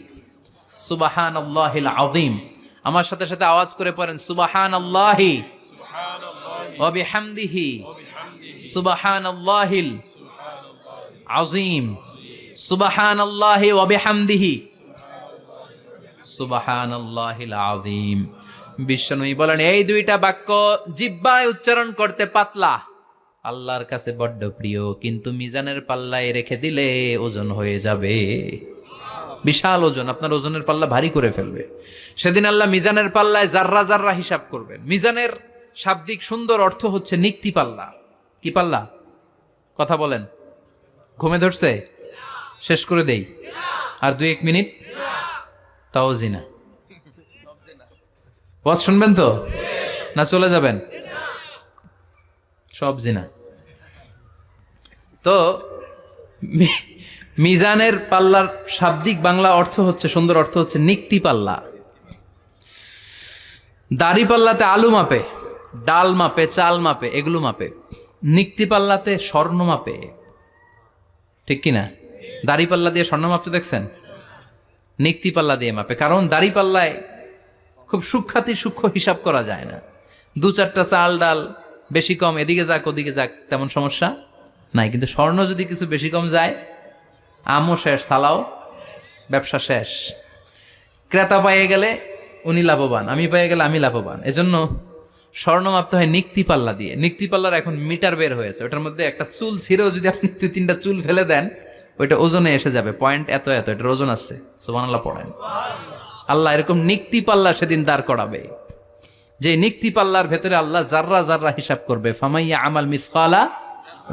সুবহানাল্লাহিল আযীম। আমার সাথে সাথে আওয়াজ করে পড়েন সুবহানাল্লাহি ওয়া বিহামদিহি সুবহানাল্লাহিল আযীম, সুবহানাল্লাহি ওয়া বিহামদিহি সুবহানাল্লাহিল আযীম। বিশ্বনবী বলেন এই দুইটা বাক্য জিহ্বায় উচ্চারণ করতে পাতলা, আল্লাহর কাছে বড্ড প্রিয়, কিন্তু মিজানের পাল্লায় রেখে দিলে ওজন হয়ে যাবে, বিশাল ওজন, আপনার ওজনের পাল্লা ভারী করে ফেলবে। সেদিন আল্লাহ মিজানের পাল্লায় জাররা জাররা হিসাব করবেন। মিজানের শাব্দিক সুন্দর অর্থ হচ্ছে নিক্তি পাল্লা। কি পাল্লা? কথা বলেন, ঘুমে ধরছে? শেষ করে দেই আর 2-1 মিনিট, তাও জিনা। ওয়াজ শুনবেন তো না চলে যাবেন? সব জিনা। তো মিজানের পাল্লার শাব্দিক বাংলা অর্থ হচ্ছে, সুন্দর অর্থ হচ্ছে নিক্তি পাল্লা। দাড়ি পাল্লাতে আলু মাপে, ডাল মাপে, চাল মাপে, এগুলো মাপে। নিক্তি পাল্লাতে স্বর্ণ মাপে, ঠিক কিনা? দাড়ি পাল্লা দিয়ে স্বর্ণ মাপতে দেখছেন? নিক্তি পাল্লা দিয়ে মাপে, কারণ দাড়ি পাল্লায় খুব সূক্ষ্ম হিসাব করা যায় না। 2-4টা চাল ডাল বেশি কম এদিকে যাক ওদিকে যাক তেমন সমস্যা নাই, কিন্তু স্বর্ণ যদি কিছু বেশি কম যায়, আমও শেষ, সালাও, ব্যবসা শেষ। ক্রেতা পাইয়ে গেলে উনি লাভবান, আমি পাইয়ে গেলে আমি লাভবান। এজন্য স্বর্ণ মাপতে হয় নিক্তি পাল্লা দিয়ে। নিক্তি পাল্লার এখন মিটার বের হয়েছে, ওটার মধ্যে একটা চুল ছিঁড়েও যদি আপনি 2-3টা চুল ফেলে দেন ওইটা ওজনে এসে যাবে, পয়েন্ট এত এত, এটার ওজন আছে। সুবহানাল্লাহ পড়েন। আল্লাহ এরকম নিক্তি পাল্লা সেদিন দাঁড় করাবে, যে নিক্তি পাল্লার ভেতরে আল্লাহ জাররা জাররা হিসাব করবে। ফামাইয়া আমাল মিসকালা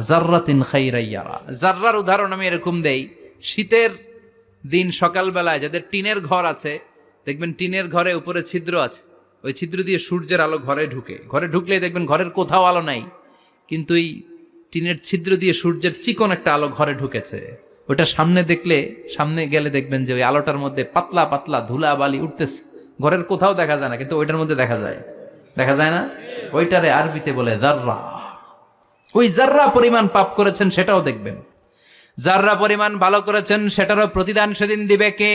জাররাতিন খাইরান ইয়ারা। জাররার উদাহরণ আমি এরকম দেই, শীতের দিন সকালবেলায় যাদের টিনের ঘর আছে, দেখবেন টিনের ঘরে উপরে ছিদ্র আছে, ওই ছিদ্র দিয়ে সূর্যের আলো ঘরে ঢুকে। ঘরে ঢুকলেই দেখবেন ঘরের কোথাও আলো নাই, কিন্তু এই টিনের ছিদ্র দিয়ে সূর্যের চিকন একটা আলো ঘরে ঢুকেছে। ওটা সামনে দেখলে, সামনে গেলে দেখবেন যে ওই আলোটার মধ্যে পাতলা পাতলা ধুলা বালি উঠতেছে, ঘরের কোথাও দেখা যায় না, কিন্তু ওইটার মধ্যে দেখা যায়। দেখা যায় না? ওইটারে আরবিতে বলে জাররা। ওই জাররা পরিমাণ পাপ করেছেন সেটাও দেখবেন, জাররা পরিমাণ ভালো করেছেন সেটারও প্রতিদান সেদিন দিবে কে?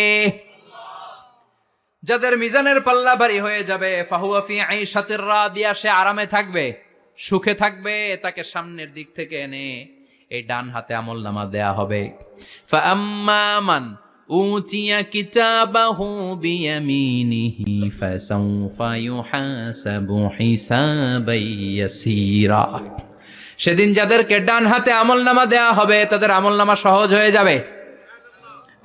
যাদের মিজানের পাল্লা ভারী হয়ে যাবে, ফাহুয়া ফি ঈশাতির রাদিয়া, সে আরামে থাকবে, সুখে থাকবে। তাকে সামনের দিক থেকে এনে এই ডান হাতে আমলনামা দেয়া হবে। ফাআম্মা মান উতিয়া কিতাবাহু বিয়ামিনিহি ফাসাউফা ইউহাসাবু হিসাবান ইয়াসীরা। সেদিন যাদেরকে ডান হাতে আমলনামা দেয়া হবে তাদের আমলনামা সহজ হয়ে যাবে।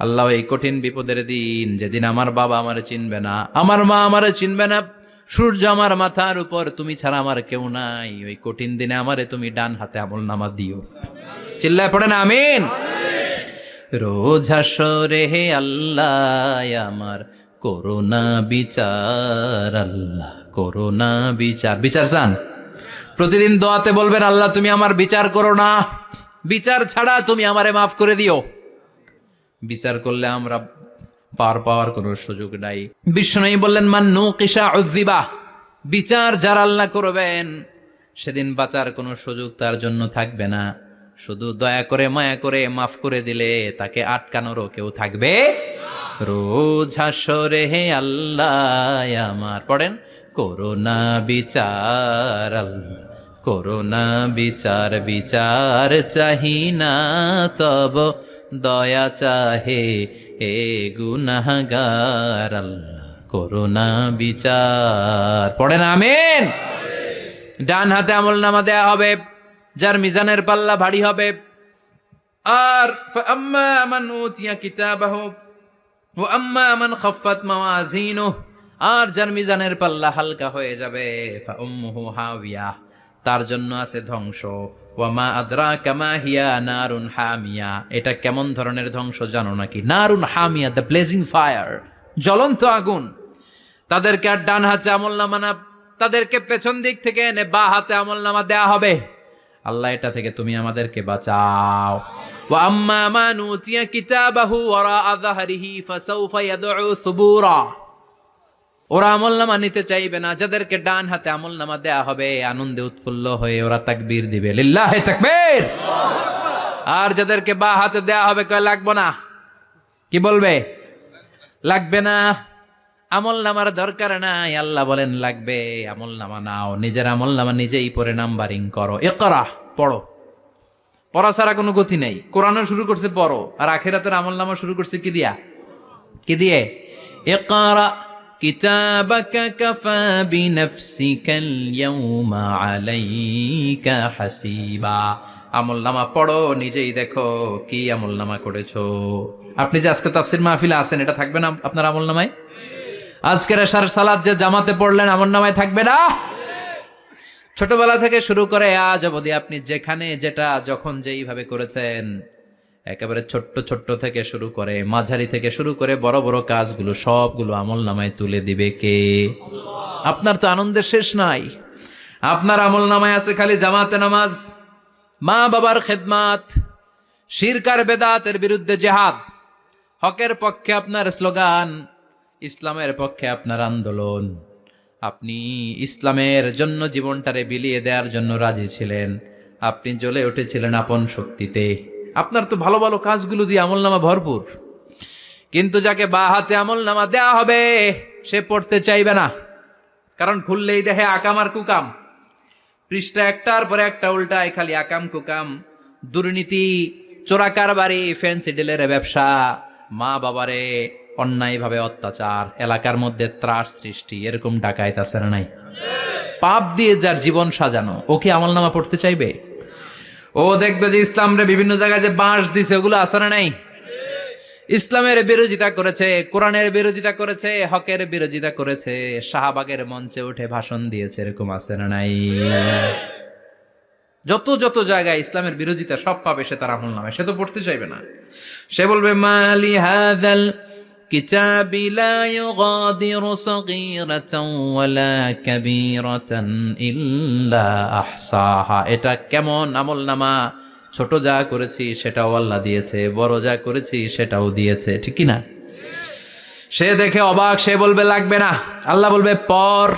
আল্লাহ এই কঠিন বিপদের দিন, যেদিন আমার বাবা আমারে চিনবে না, আমার মা আমারে চিনবে না, সূর্য আমার মাথার উপর, তুমি ছাড়া আমার কেউ নাই, ওই কঠিন দিনে আমারে তুমি ডান হাতে আমলনামা দিও। চিল্লায় পড়েন আমিন। রোজ হাসরে হে আল্লাহ আমার করোনা বিচার, আল্লাহ করোনা বিচার। বিচার চান? প্রতিদিন দোয়াতে বলবেন আল্লাহ তুমি আমার বিচার করো না, বিচার ছাড়া তুমি আমারে মাফ করে দিও। বিচার করলে আমরা পার পাওয়ার কোনো সুযোগ নাই। বিশ্বনবী বললেন মান নুকিশা উযিবা, বিচার যারা আল্লাহ করবেন সেদিন বাঁচার কোনো সুযোগ তার জন্য থাকবে না। শুধু দয়া করে মায়া করে মাফ করে দিলে তাকে আটকানোরও কেউ থাকবে। রোজ হাসরে হে আল্লাহ আমার, পড়েন করোনা বিচার, আল্লাহ করোনা বিচার বিচার চাহি না তব দয়া চাহে এ গুনাহগার আল্লাহ করোনা বিচার। পড়েন আমিন। ডান হাতে আমলনামা দেয়া হবে যার মিজানের পাল্লা ভারী হবে। আর ফাআম্মা মান উতিয়া কিতাবাহু ওয়া আম্মা মান খাফফাত মাওয়াজিনুহু, আর যার মিজানের পাল্লা হালকা হয়ে যাবে ফাউম্মুহু হাওিয়া, তার জন্য আছে ধ্বংস। ওয়া মা আদরাকা মা হিয়া নারুন হামিয়া, এটা কেমন ধরনের ধ্বংস জানো নাকি? নারুন হামিয়া, দ্য ব্লেজিং ফায়ার, জ্বলন্ত আগুন। তাদেরকে আর ডান হাতে আমলনামা না, তাদেরকে পেছন দিক থেকে এনে বা হাতে আমলনামা দেয়া হবে। আল্লাহ এটা থেকে তুমি আমাদেরকে বাঁচাও। ওয়া আম্মা মান উতিয়া কিতাবাহু ওয়ারাআ যাহরিহি ফাসাউফা ইয়াদউ সুবুরা, ওরা আমলনামা নিতে চাইবে না। যাদেরকে ডান হাতে আমলনামা দেয়া হবে আনন্দে উৎফুল্ল হয়ে ওরা তাকবীর দিবে, লিল্লাহি তাকবীর। আর যাদেরকে বা হাতে দেয়া হবে কয় লাগবে না, কি বলবে? লাগবে না, আমলনামার দরকার নাই। আল্লাহ বলেন লাগবে, আমলনামা নাও, নিজের আমলনামা নিজেই পড়ে নাম্বারিং করো। ইকরা, পড়ো। পড়া ছাড়া কোনো গতি নেই। কোরআনও শুরু করছে পড়ো, আর আখিরাতের আমলনামা শুরু করছে কি দিয়া? কি দিয়ে? ইকরা কিতাবাকা কাফা বিনাফসিকাল ইয়াউমা আলাইকা হাসিবা। আমলনামা পড়ো, নিজেই দেখো কি আমলনামা করেছো। আপনি যে আজকে তাফসীর মাহফিলে আছেন, এটা থাকবে না আপনার আমলনামায়? আজকের এশার সালাত যে জামাতে পড়লেন, আমলনামায় থাকবে না? ছোটবেলা থেকে শুরু করে আজ অবধি আপনি যেখানে যেটা যখন যেইভাবে করেছেন, একেবারে ছোট্ট ছোট্ট থেকে শুরু করে মাঝারি থেকে শুরু করে বড় বড় কাজগুলো সবগুলো আমলনামায় তুলে দিবে কে? আপনার তো আনন্দের শেষ নাই। আপনার আমলনামায় আছে খালি জামাতে নামাজ, মা বাবার খেদমাত, শিরক আর বেদাতের বিরুদ্ধে জিহাদ, হকের পক্ষে আপনার স্লোগান, ইসলামের পক্ষে আপনার আন্দোলন। আপনি ইসলামের জন্য জীবনটারে বিলিয়ে দেওয়ার জন্য রাজি ছিলেন। আপনি জ্বলে উঠেছিলেন আপন শক্তিতে। আপনার তো ভালো ভালো কাজগুলো দিয়ে আমলনামা ভরপুর। কিন্তু যাকে বা হাতে আমলনামা দেয়া হবে সে পড়তে চাইবে না, কারণ খুললেই দেখে আকাম আর কুকাম। পৃষ্ঠা একটার পরে একটা উল্টায় খালি আকাম কুকাম, দুর্নীতি, চোরা কারবারি, ফ্যান্সি ডিলের ব্যবসা, মা বাবারে অন্যায়ভাবে অত্যাচার, এলাকার মধ্যে ত্রাস সৃষ্টি, এরকম ডাকাইত আছে না নাই? পাপ দিয়ে যার জীবন সাজানো, ও কি আমলনামা পড়তে চাইবে? ও দেখবে যে ইসলামরে বিভিন্ন জায়গায় যে বাঁশ দিছে ওগুলো আছে না নাই? ইসলামের বিরোধিতা করেছে, কোরআনের বিরোধিতা করেছে, হকের বিরোধিতা করেছে, শাহবাগের মঞ্চে উঠে ভাষণ দিয়েছে, এরকম আছে না নাই? যত যত জায়গায় ইসলামের বিরোধিতা সব পাবে সে তার আমলনামায়, সে তো পড়তে চাইবে না। সে বলবে মালি হাযাল কিতাবি লা ইউগাদিরু সগীরাতান ওয়ালা কাবীরাতান ইল্লা আহসাহা। এটা কেমন আমলনামা, ছোট যা করেছি সেটাও আল্লাহ দিয়েছে, বড় যা করেছি সেটাও দিয়েছে, ঠিক কি না? সে দেখে অবাক, সে বলবে লাগবে না। আল্লাহ বলবে পর,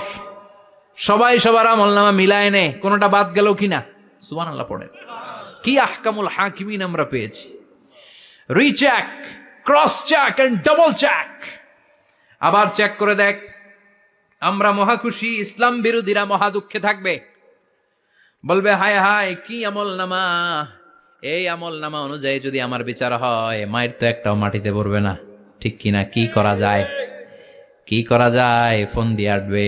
সবাই সবার আমলনামা মিলায় নে, কোনোটা বাদ গেল কিনা। সুবহানাল্লাহ পড়েন। কি আহকামুল হাকিমিন আমরা পেয়েছি। Recheck, cross check and double check. আবার চেক করে দেখ। আমরা মহা খুশি, ইসলাম বিরোধীরা মহা দুঃখে থাকবে, বলবে হায় হায় কি আমলনামা, এই আমলনামা অনুযায়ী যদি আমার বিচার হয় মায়ের তো একটাও মাটিতে পড়বে না, ঠিক কিনা? কি করা যায়, কি করা যায়? ফোন দিয়ে আটবে।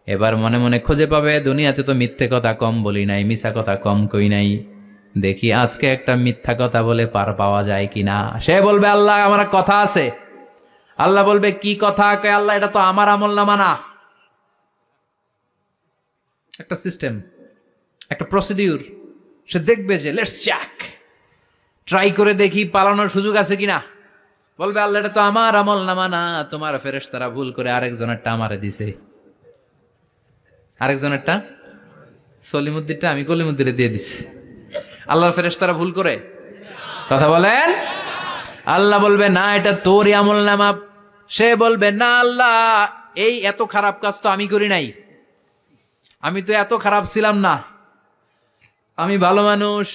এবার মনে মনে খুঁজে পাবে দুনিয়াতে তো মিথ্যে কথা কম বলি নাই, মিছা কথা কম কই নাই, দেখি আজকে একটা মিথ্যা কথা বলে পার পাওয়া যায় কিনা। সে বলবে আল্লাহ আমার কথা আছে। আল্লাহ বলবে কি কথা? কে আল্লাহ এটা তো আমার আমলনামা না। একটা সিস্টেম, একটা প্রসিডিউর। সে দেখবে যে লেটস চেক, ট্রাই করে দেখি পালানোর সুযোগ আছে কিনা। বলবে আল্লাহ এটা তো আমার আমলনামা না, তোমার ফেরেশতারা ভুল করে আরেকজনেরটা আমারে দিছে, আরেকজনেরটা সলিমুদ্দিনটা আমি কলিমুদ্দিনে দিয়ে দিছি। আল্লাহর ফেরেশতারা ভুল করে কথা বলেন? আল্লাহ বলবে না এটা তোরই আমলনামা। সে বলবে না আল্লাহ এই এত খারাপ কাজ তো আমি করি নাই, আমি তো এত খারাপ ছিলাম না, আমি ভালো মানুষ।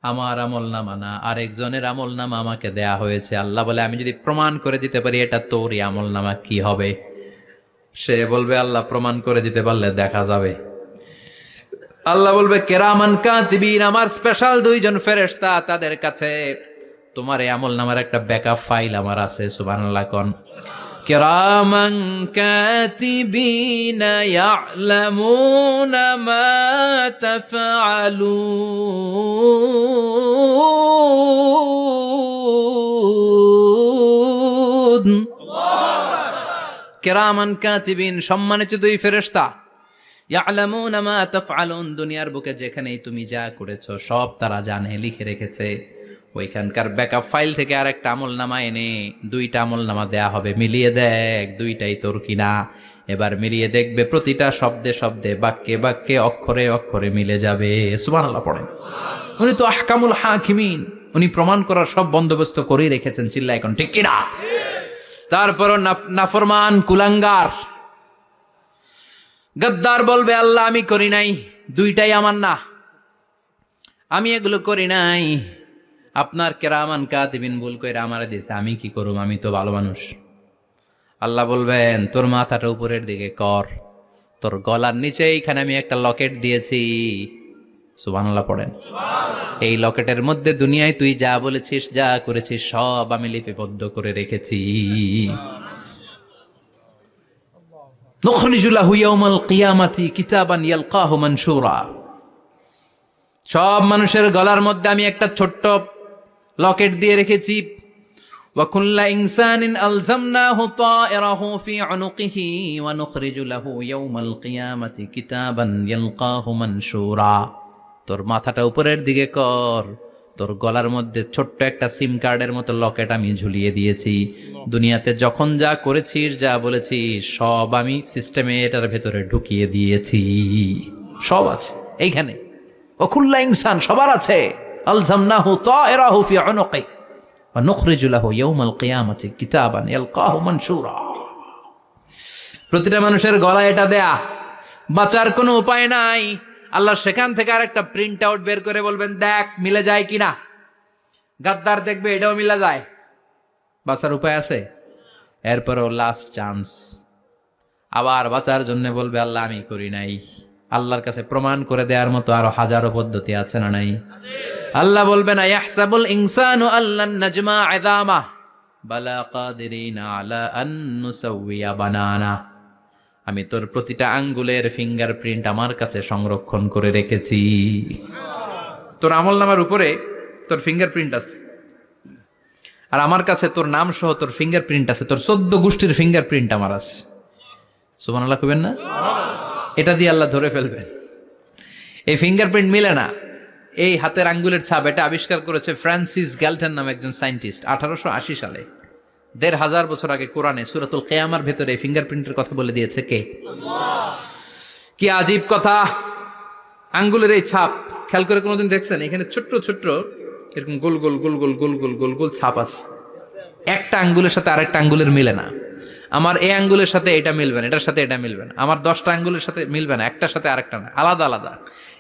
আমার আমলনামা না, আরেকজনের আমলনামা আমাকে দেয়া হয়েছে। আল্লাহ বলে আমি যদি প্রমাণ করে দিতে পারি এটা তোরই আমলনামা কি হবে? সে বলবে আল্লাহ প্রমাণ করে দিতে পারলে দেখা যাবে। আল্লাহ বলবে কেরামান কাতিবিন, আমার স্পেশাল দুইজন ফেরেশতা, তাদের কাছে তোমার এই আমল নামার একটা ব্যাকআপ ফাইল আমার আছে। সুবহানাল্লাহ কোন। কিরামান কাতিবিন ইয়ালামুনা মা তাফআলুন। কিরামান কাতিবিন, সম্মানিত দুই ফেরেশতা, ইয়ালামুনা মা তাফআলুন, দুনিয়ার বুকে যেখানেই তুমি যা করেছো সব তারা জানে, লিখে রেখেছে। ওইখানকার ব্যাকআপ ফাইল থেকে আরেকটা আমল নামা এনে দুইটা আমল নামা দেয়া হবে, মিলিয়ে দেখ দুইটাই তোর কিনা। এবার মিলিয়ে দেখবে প্রতিটা শব্দে শব্দে, বাক্যে বাক্যে, অক্ষরে অক্ষরে মিলে যাবে। সুবহানাল্লাহ পড়েন। উনি তো আহকামুল হাকিমিন, উনি প্রমাণ করার সব বন্দোবস্ত করেই রেখেছেন। চিল্লা এখন ঠিক কিনা? তারপরও নাফরমান কুলাঙ্গার গদ্দার বলবে আল্লাহ আমি করি নাই, দুইটাই আমার না, আমি এগুলো করি নাই, আপনার কেরামান কাতিবিন ভুল কইরা আমারে দিয়েছে, আমি কি করুম, আমি তো ভালো মানুষ। আল্লাহ বলবেন তোর মাথাটা উপরের দিকে কর, তোর গলার নিচে এইখানে আমি একটা লকেট দিয়েছি। সুবহানাল্লাহ পড়েন। এই লকেটের মধ্যে দুনিয়ায় তুই যা বলেছিস, যা করেছিস সব আমি লিপিবদ্ধ করে রেখেছি। নুখরিজু লাহু ইয়াওমাল কিয়ামাতি কিতাবান ইয়ালকাহু মানশুরা, সব মানুষের গলার মধ্যে আমি একটা ছোট্ট লকেট দিয়ে রেখেছি। ওয়া কুল্লা ইনসানিন আলজামনাহু তায়রাহু ফি উনুকিহি ওয়া নুখরিজু লাহু ইয়াওমাল কিয়ামাতি কিতাবান ইয়ালকাহু মানশুরা। তোর মাথাটা উপরের দিকে কর, তোর গলার মধ্যে ছোট্ট একটা সিম কার্ডের মতো লকেট আমি ঝুলিয়ে দিয়েছি। দুনিয়াতে যখন যা করেছিস, যা বলেছিস সব আমি সিস্টেমে এটার ভেতরে ঢুকিয়ে দিয়েছি, সব আছে এইখানে। ওকুল্লা ইনসান, সবার আছে। আলজামনাহু তায়রাহু ফি উনুকি ওয়া নুখরিজু লাহু ইয়াওমাল কিয়ামাতি কিতাবান ইয়ালকাহু মানশুরা। প্রতিটা মানুষের গলায় এটা দেয়া, বাঁচার কোনো উপায় নাই। আল্লাহ সেখান থেকে আরেকটা প্রিন্ট আউট বের করে বলবেন দেখ মিলে যায় কিনা। গাদ্দার দেখবে এটাও মিলা যায়, বাঁচার উপায় আছে। এরপরও লাস্ট চান্স, আবার বাঁচার জন্য বলবে আল্লাহ আমি করি নাই। আল্লাহর কাছে প্রমাণ করে দেওয়ার মতো আরো হাজারো পদ্ধতি আছে না নাই? আল্লাহ বলবেন আয়াহসাবুল ইনসানু আল্লান নাজমা ইযামা বালা কাদিরিনা আলা আন নুসাউইয়া বানানা। আমি তোর প্রতিটা আঙ্গুলের ফিঙ্গারপ্রিন্ট আমার কাছে সংরক্ষণ করে রেখেছি। তোর আমলনামার উপরে তোর ফিঙ্গারপ্রিন্ট আছে, আর আমার কাছে তোর নাম সহ তোর ফিঙ্গারপ্রিন্ট আছে, তোর 14 গোষ্ঠীর ফিঙ্গারপ্রিন্ট আমার আছে। সুবহানাল্লাহ কইবেন না? এটা দিয়ে আল্লাহ ধরে ফেলবেন। এই ফিঙ্গারপ্রিন্ট মিলে না, এই হাতের আঙ্গুলের ছাপ, এটা আবিষ্কার করেছে ফ্রান্সিস গ্যালটন নামে একজন সায়েন্টিস্ট 1880 সালে। 1500 বছর আগে কোরআনে সূরাতুল কিয়ামার ভেতরে ফিঙ্গারপ্রিন্টের কথা বলে দিয়েছে কে? আল্লাহ। কি আজীব কথা! আঙ্গুলের এই ছাপ খেয়াল করে কোনোদিন দেখছেন? এখানে ছোট্ট ছোট্ট এরকম গোল গোল গোল গোল গোল গোল গোল গোল ছাপ আছে। একটা আঙ্গুলের সাথে আরেকটা আঙ্গুলের মিলে না। আমার এই আঙ্গুলের সাথে এটা মিলবে না, এটার সাথে এটা মিলবে না। আমার 10টা আঙ্গুলের সাথে মিলবে না, একটার সাথে আরেকটা না, আলাদা আলাদা।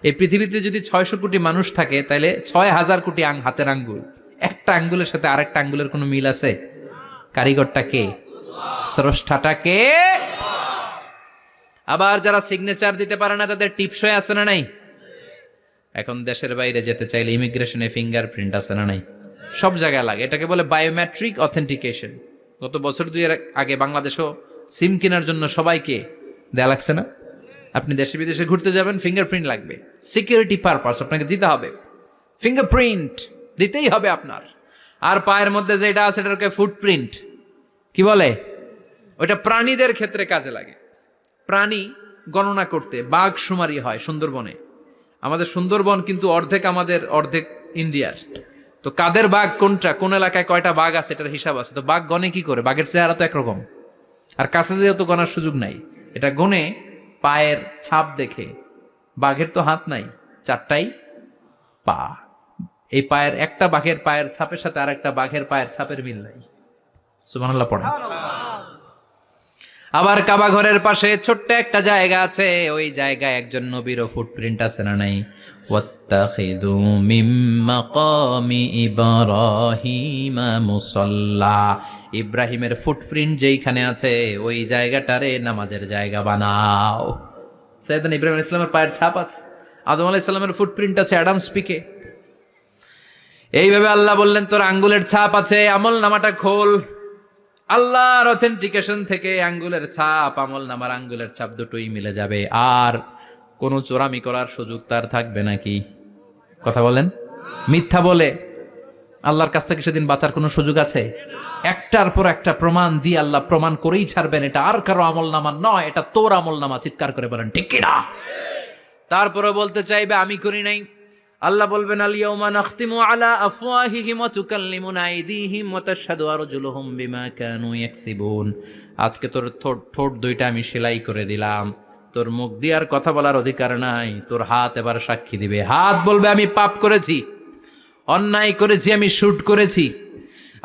এই পৃথিবীতে যদি 600 কোটি মানুষ থাকে তাহলে 6000 কোটি হাতের আঙ্গুল, একটা আঙ্গুলের সাথে আরেকটা আঙ্গুলের কোনো মিল আছে? কারিগরটা কে? স্রষ্টাটা কে? আবার যারা সিগনেচার দিতে পারে না তাদের টিপসই আছে না নাই? এখন দেশের বাইরে যেতে চাইলে ইমিগ্রেশনে ফিঙ্গারপ্রিন্ট আছে না নাই? সব জায়গায় লাগে। এটাকে বলে বায়োমেট্রিক অথেন্টিকেশন। গত বছর 2 আগে বাংলাদেশও সিম কেনার জন্য সবাইকে দেয়া লাগছে না? আপনি দেশে বিদেশে ঘুরতে যাবেন, ফিঙ্গারপ্রিন্ট লাগবে, সিকিউরিটি পারপাস আপনাকে দিতে হবে, ফিঙ্গারপ্রিন্ট দিতেই হবে আপনার। আর পায়ের মধ্যে যেটা আছে এটাকে ফুটপ্রিন্ট কি বলে? ওইটা প্রাণীদের ক্ষেত্রে কাজে লাগে। প্রাণী গণনা করতে বাঘ শুমারি হয় সুন্দরবনে। আমাদের সুন্দরবন কিন্তু অর্ধেক আমাদের, অর্ধেক ইন্ডিয়ার। তো কাদের বাঘ কোনটা, কোন এলাকায় কয়টা বাঘ আছে এটার হিসাব আছে। তো বাঘ গনে কি করে? বাঘের চেহারা তো একরকম, আর কাছে যেহেতু গনার সুযোগ নাই, এটা গনে পায়ের ছাপ দেখে। বাঘের তো হাত নাই, 4টাই পা। এই পায়ের একটা বাঘের পায়ের ছাপের সাথে আর একটা বাঘের পায়ের ছাপের মিল নাই। সুবহানাল্লাহ পড়ে। আবার কাবা ঘরের পাশে ছোট্ট একটা জায়গা আছে, ওই জায়গায় একজন নবীরও ফুটপ্রিন্ট আছে না নাই? ওয়াত্তাখিযু মিন মাকামি ইব্রাহিমা মুসাল্লা। ইব্রাহিমের ফুটপ্রিন্ট যেইখানে আছে ওই জায়গাটারে নামাজের জায়গা বানাও। সাইয়েদনা ইব্রাহিম আলাইহিস সালামের পায়ের ছাপ আছে। আদম আলাইহিস সালামের ফুটপ্রিন্ট আছে অ্যাডামস পিকে। এইভাবে আল্লাহ বললেন তোর আঙ্গুলের ছাপ আছে, আমল নামাটা খোল। আল্লাহর অথেন্টিকেশন থেকে আঙ্গুলের ছাপ, আমল নামার আঙ্গুলের ছাপ দুটোই মিলে যাবে, আর কোনো চোরামি করার সুযোগ তার থাকবে নাকি? কথা বলেন। মিথ্যা বলে আল্লাহর কাছ থেকে সেদিন বাঁচার কোনো সুযোগ আছে? একটার পর একটা প্রমাণ দিয়ে আল্লাহ প্রমাণ করেই ছাড়বেন, এটা আর কারো আমল নামা নয়, এটা তোর আমল নামা। চিৎকার করে বলেন ঠিক কিনা? তারপরে বলতে চাইবে আমি করি নাই। আল্লাহ বলবেন আল ইয়াউমা নাখতিমু আলা আফওয়াহিহিম ওয়া তুকাল্লিমুনা আইদিহিম ওয়া তাশহাদু আরজুলুহুম বিমা কানু ইয়াকসিবুন। আজকে তোর ঠোঁট দুইটা আমি সেলাই করে দিলাম, তোর মুখ দিয়ে আর কথা বলার অধিকার নাই, তোর হাত এবার সাক্ষী দিবে। হাত বলবে আমি পাপ করেছি, অন্যায় করেছি, আমি শুট করেছি,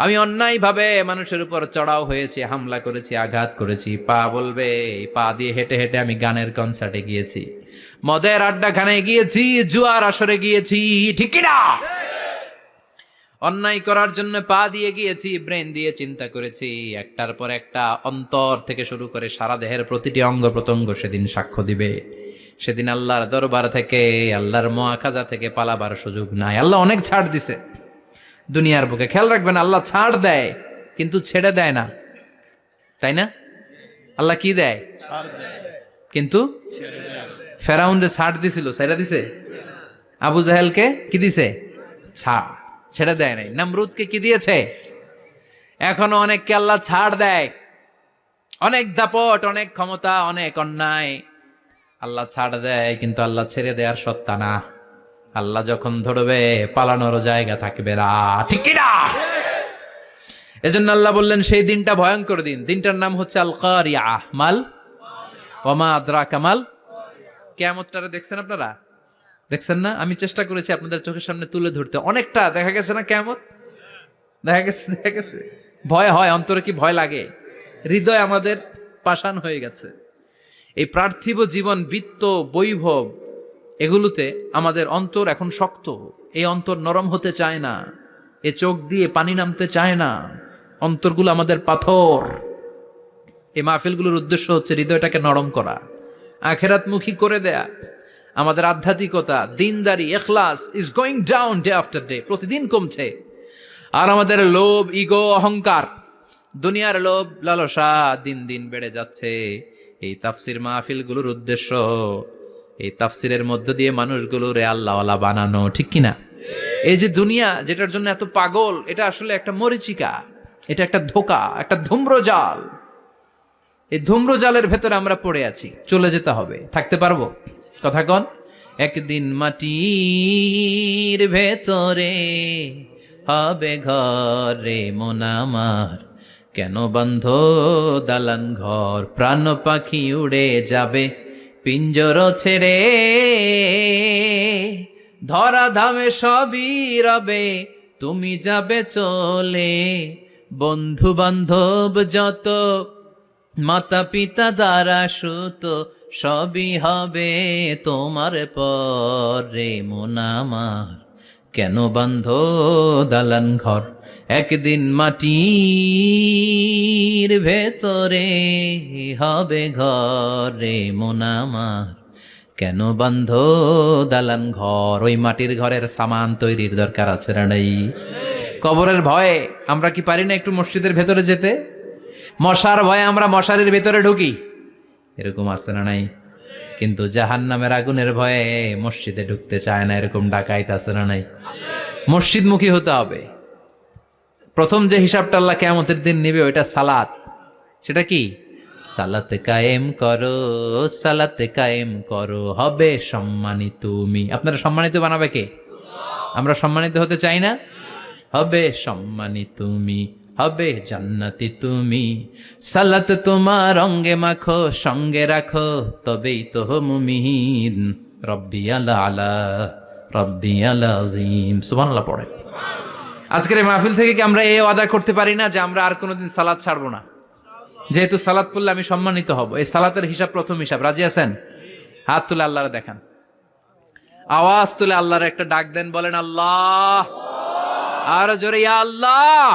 আমি অন্যায়ভাবে মানুষের উপর চড়াও হয়েছি, হামলা করেছি, আঘাত করেছি। পা বলবে এই পা দিয়ে হেঁটে হেঁটে আমি গানের কনসার্টে গিয়েছি, মদের আড্ডাখানায় গিয়েছি, জুয়ার আসরে গিয়েছি, ঠিক কিনা? অন্যায় করার জন্য পা দিয়ে গিয়েছি, ব্রেন দিয়ে চিন্তা করেছি। একটার পর একটা অন্তর থেকে শুরু করে সারা দেহের প্রতিটি অঙ্গ প্রত্যঙ্গ সেদিন সাক্ষ্য দিবে। সেদিন আল্লাহর দরবার থেকে, আল্লাহর মুআখাজা থেকে পালাবার সুযোগ নাই। আল্লাহ অনেক ছাড় দিছে দুনিয়ার বুকে। খেয়াল রাখবেন, আল্লাহ ছাড় দেয় কিন্তু ছেড়ে দেয় না, তাই না? আল্লাহ কি দেয়? কিন্তু ফেরাউনরে ছাড় দিছিল, ছেড়ে দিছে? আবু জাহেলকে কি দিছে? ছাড়, ছেড়ে দেয় নাই। নমরুদকে কি দিয়েছে? এখনো অনেককে আল্লাহ ছাড় দেয়। অনেক দাপট, অনেক ক্ষমতা, অনেক অন্যায় আল্লাহ ছাড় দেয়, কিন্তু আল্লাহ ছেড়ে দেওয়ার সত্তা না। আল্লাহ যখন ধরবে পালানোর জায়গা থাকবে না, ঠিক কিনা? এজন্য আল্লাহ বললেন সেই দিনটা ভয়ঙ্কর দিন। দিনটার নাম হচ্ছে আল কারিয়াহ। মাল ওয়ামা আদরাকা মাল। কিয়ামতটারে দেখছেন আপনারা? দেখছেন না? আমি চেষ্টা করেছি আপনাদের চোখের সামনে তুলে ধরতে। অনেকটা দেখা গেছে না কিয়ামত? দেখা গেছে। ভয় হয়, অন্তরে কি ভয় লাগে? হৃদয় আমাদের পাষাণ হয়ে গেছে। এই পার্থিব জীবন, বিত্ত, বৈভব, এগুলোতে আমাদের অন্তর এখন শক্ত। এই অন্তর নরম হতে চায় না, এ চোখ দিয়ে পানি নামতে চায় না, অন্তরগুলো আমাদের পাথর। এই মাহফিলগুলোর উদ্দেশ্য হচ্ছে হৃদয়টাকে নরম করা, আখেরাতমুখী করে দেয়া। আমাদের আধ্যাত্মিকতা, দিনদারি, ইখলাস is going down day after day, প্রতিদিন কমছে। আর আমাদের লোভ, ইগো, অহংকার, দুনিয়ার লোভ, লালসা দিন দিন বেড়ে যাচ্ছে। এই তাফসির মাহফিলগুলোর উদ্দেশ্য এই তাফসিরের মধ্য দিয়ে মানুষগুলোরে আল্লাহওয়ালা বানানো, ঠিক কিনা? এই যে দুনিয়া যেটার জন্য এত পাগল, এটা আসলে একটা মরিচিকা, এটা একটা ধোঁকা, একটা ধূম্রজাল। এই ধূম্রজালের ভেতরে আমরা পড়ে আছি, চলে যেতে হবে। থাকতে পারবো? কথা কন। একদিন মাটির ভেতরে হবে ঘরে মন আমার, কেন বন্ধ দালান ঘর, প্রাণ পাখি উড়ে যাবে পিঞ্জর ছেড়ে, ধরা ধামে সবই রবে তুমি যাবে চলে, বন্ধু বান্ধব যত, মাতা পিতা দ্বারা সুত, সবই হবে তোমার পরে মন আমার, কেন বান্ধ দালান ঘর। একদিন মাটির ভেতরে হবে ঘরে মন আমার, কেন বান্ধ দালান ঘর। ওই মাটির ঘরের সামান তৈরির দরকার আছে না নাই? কবরের ভয়ে আমরা কি পারি না একটু মসজিদের ভেতরে যেতে? মশার ভয়ে আমরা মশারির ভেতরে ঢুকি, এরকম আছে না নাই? কিন্তু জাহান্নামের আগুনের ভয়ে মসজিদে ঢুকতে চায় না, এরকম ডাকাইত আছে না নাই? মসজিদমুখী হতে হবে। প্রথম যে হিসাবটা আল্লাহ কিয়ামতের দিন নিবে ওইটা সালাত। সেটা কি? সালাত কায়েম করো, সালাত কায়েম করো, হবে সম্মানিত তুমি। আপনারা সম্মানিত বানাবে কে? আমরা সম্মানিত হতে চাই না? হবে সম্মানিত তুমি, হবে জান্নাতি তুমি, সালাত তোমার অঙ্গে মাখো, সঙ্গে রাখো, তবেই তো মুমিন। রব্বি আলা আলা, রব্বি আলা আজিম। সুবহানাল্লাহ পড়ে। আজকের এই মাহফিল থেকে কি আমরা এই ওয়াদা করতে পারি না যে আমরা আর কোনোদিন সালাত ছাড়বো না? যেহেতু সালাত পড়লে আমি সম্মানিত হব, এই সালাতের হিসাব প্রথম হিসাব। রাজি আছেন? হাত তুলে আল্লাহরে দেখান, আওয়াজ তুলে আল্লাহর একটা ডাক দেন, বলেন আল্লাহ। আর জোরে ইয়া আল্লাহ।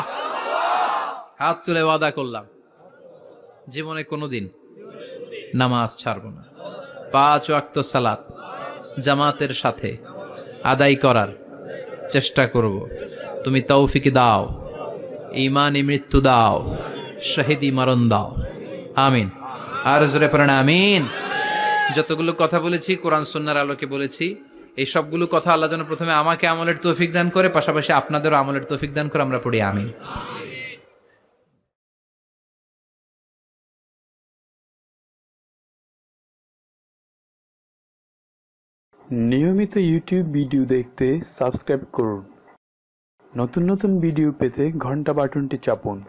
হাত তুলে ওয়াদা করলাম জীবনে কোনোদিন নামাজ ছাড়বো না, 5 ওয়াক্ত সালাত জামাতের সাথে আদায় করার চেষ্টা করব। তুমি তৌফিক দাও, ঈমানি মৃত্যু দাও, শহীদি মরণ দাও। আমিন। আর জোরে পড়েন আমিন। যতগুলো কথা বলেছি কোরআন সুন্নাহর আলোকে বলেছি। এই সবগুলো কথা আল্লাহ যেন প্রথমে আমাকে আমলের তৌফিক দান করে, পাশাপাশি আপনাদেরও আমলের তৌফিক দান করে। আমরা পড়ি আমিন। নিয়মিত ইউটিউব ভিডিও দেখতে সাবস্ক্রাইব করুন। নতুন নতুন ভিডিও পেতে ঘন্টা বাটনটি চাপুন।